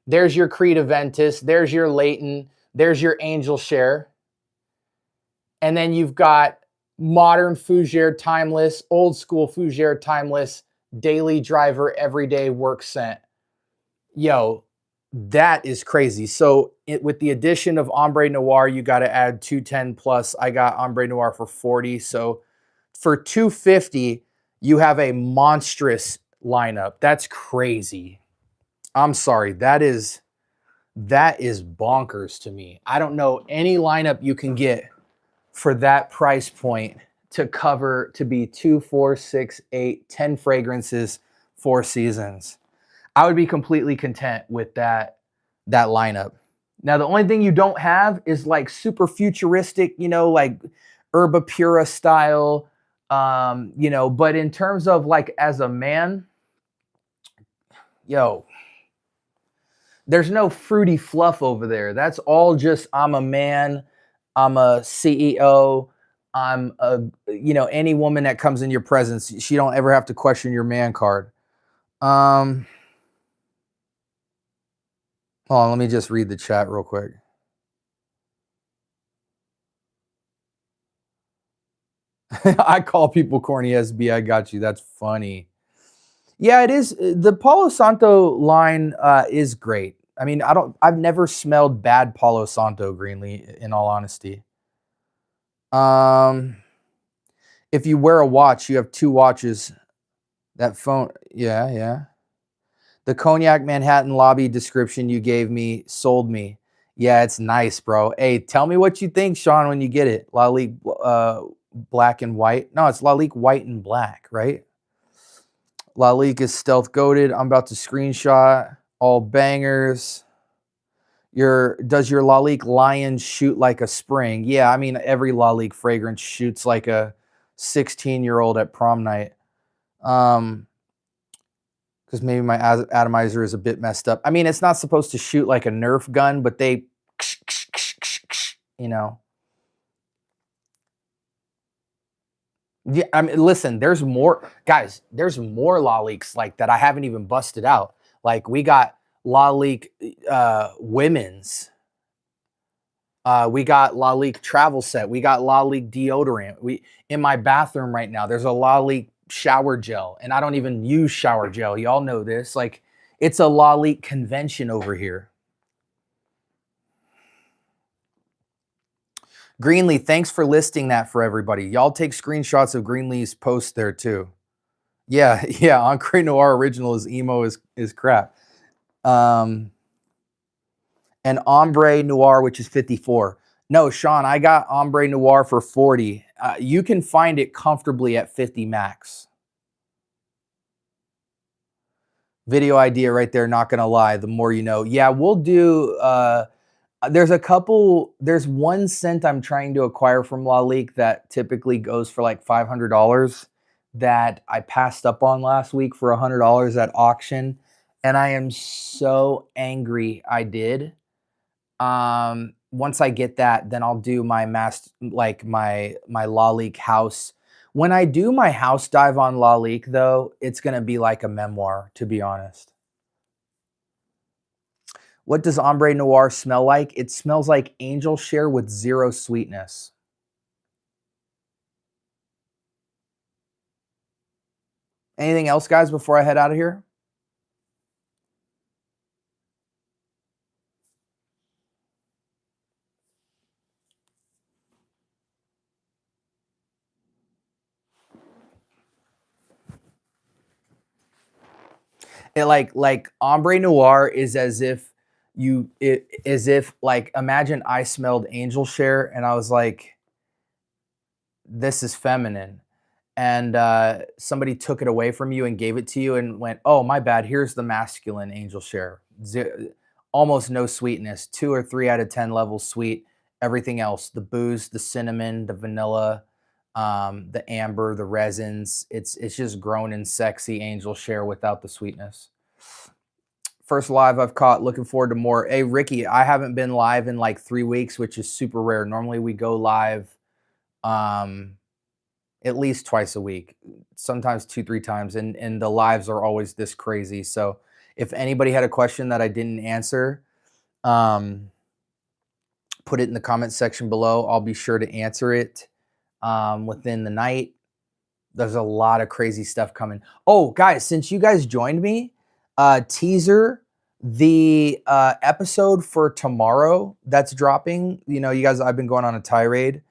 There's your Creed Aventus. There's your Leighton. There's your Angel Share. And then you've got modern Fougere Timeless, old school Fougere Timeless, daily driver, everyday work scent. Yo, that is crazy. So with the addition of Ombre Noir, you got to add 210 plus. I got Ombre Noir for 40. So for 250, you have a monstrous lineup. That's crazy. I'm sorry. That is bonkers to me. I don't know any lineup you can get for that price point to be 2, 4, 6, 8, 10 fragrances, 4 seasons. I would be completely content with that lineup. Now, the only thing you don't have is like super futuristic, like Herba Pura style, but in terms of like as a man, yo, there's no fruity fluff over there. That's all just, I'm a man, I'm a CEO, I'm any woman that comes in your presence, she don't ever have to question your man card. Hold on, let me just read the chat real quick. I call people corny SB. I got you. That's funny. Yeah, it is. The Palo Santo line is great. I mean, I've never smelled bad Palo Santo, Greenlee, in all honesty. If you wear a watch, you have 2 watches. That phone, yeah. The Cognac Manhattan lobby description you gave me sold me. Yeah, it's nice, bro. Hey, tell me what you think, Sean, when you get it. Lalique black and white. No, it's Lalique white and black, right? Lalique is stealth goated. I'm about to screenshot. All bangers. Does your Lalique Lion shoot like a spring? Yeah, I mean, every Lalique fragrance shoots like a 16-year-old at prom night. Because maybe my atomizer is a bit messed up. I mean, it's not supposed to shoot like a Nerf gun, but they, Yeah, I mean, listen, there's more, guys, there's more Laliques like that I haven't even busted out. Like we got Lalique women's. We got Lalique travel set. We got Lalique deodorant. In my bathroom right now, there's a Lalique shower gel, and I don't even use shower gel. Y'all know this. Like, it's a Lalique convention over here. Greenlee, thanks for listing that for everybody. Y'all take screenshots of Greenlee's post there too. Yeah, Encre Noir Original is emo is crap. And Ombre Noir, which is 54. No, Sean, I got Ombre Noir for 40. You can find it comfortably at 50 max. Video idea right there, not gonna lie, the more you know. Yeah, we'll do, there's one scent I'm trying to acquire from Lalique that typically goes for like $500 that I passed up on last week for $100 at auction. And I am so angry I did. Once I get that, then I'll do my my Lalique house. When I do my house dive on Lalique, though, it's gonna be like a memoir, to be honest. What does Ombre Noir smell like? It smells like Angel Share with 0 sweetness. Anything else, guys, before I head out of here? It like Ombre Noir is as if imagine I smelled Angel Share and I was like, this is feminine. and somebody took it away from you and gave it to you and went, oh, my bad, here's the masculine angel share. Almost no sweetness, 2 or 3 out of 10 levels sweet. Everything else, the booze, the cinnamon, the vanilla, the amber, the resins, it's just grown and sexy angel share without the sweetness. First live I've caught, looking forward to more. Hey, Ricky, I haven't been live in like 3 weeks, which is super rare. Normally we go live at least twice a week, sometimes 2-3 times, and the lives are always this crazy. So if anybody had a question that I didn't answer, put it in the comment section below. I'll be sure to answer it within the night. There's a lot of crazy stuff coming. Oh, guys, since you guys joined me, teaser, the episode for tomorrow that's dropping. You know, you guys, I've been going on a tirade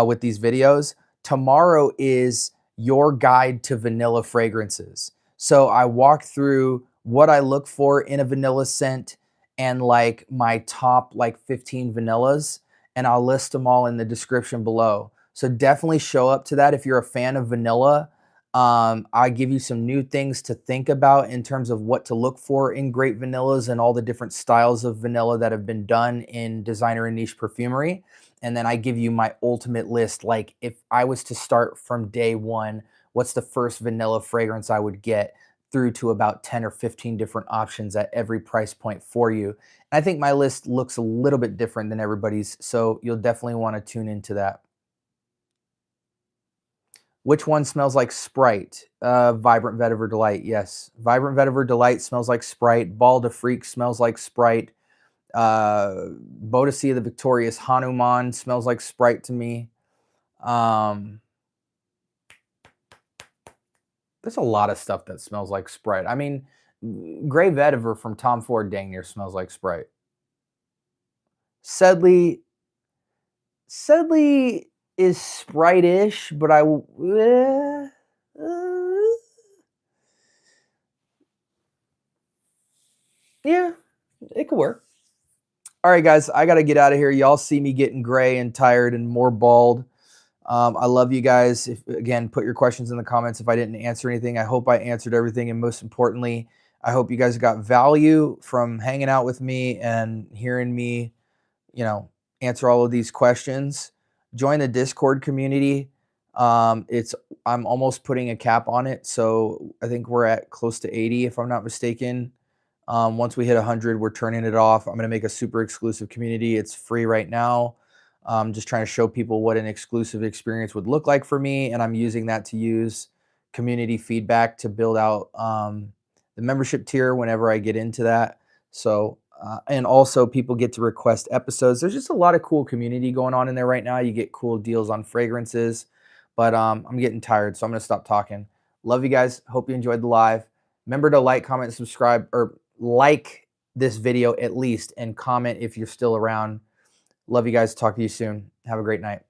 with these videos. Tomorrow is your guide to vanilla fragrances. So I walk through what I look for in a vanilla scent and like my top like 15 vanillas, and I'll list them all in the description below. So definitely show up to that if you're a fan of vanilla. I give you some new things to think about in terms of what to look for in great vanillas and all the different styles of vanilla that have been done in designer and niche perfumery. And then I give you my ultimate list. Like if I was to start from day one, what's the first vanilla fragrance I would get, through to about 10 or 15 different options at every price point for you. And I think my list looks a little bit different than everybody's, so you'll definitely want to tune into that. Which one smells like Sprite? Vibrant Vetiver Delight, yes. Vibrant Vetiver Delight smells like Sprite. Ball de Freak smells like Sprite. Bodicea the Victorious Hanuman smells like Sprite to me. There's a lot of stuff that smells like Sprite. I mean, Grey Vetiver from Tom Ford dang near smells like Sprite. Sedley is Sprite-ish, but yeah, it could work. All right, guys, I got to get out of here. Y'all see me getting gray and tired and more bald. I love you guys. Again, put your questions in the comments if I didn't answer anything. I hope I answered everything, and most importantly, I hope you guys got value from hanging out with me and hearing me, you know, answer all of these questions. Join the Discord community. I'm almost putting a cap on it, so I think we're at close to 80 if I'm not mistaken. Once we hit 100, we're turning it off. I'm going to make a super exclusive community. It's free right now. Just trying to show people what an exclusive experience would look like for me, and I'm using that to use community feedback to build out the membership tier whenever I get into that. So, and also people get to request episodes. There's just a lot of cool community going on in there right now. You get cool deals on fragrances, but I'm getting tired, so I'm going to stop talking. Love you guys. Hope you enjoyed the live. Remember to like, comment, subscribe, or like this video at least, and comment if you're still around. Love you guys. Talk to you soon. Have a great night.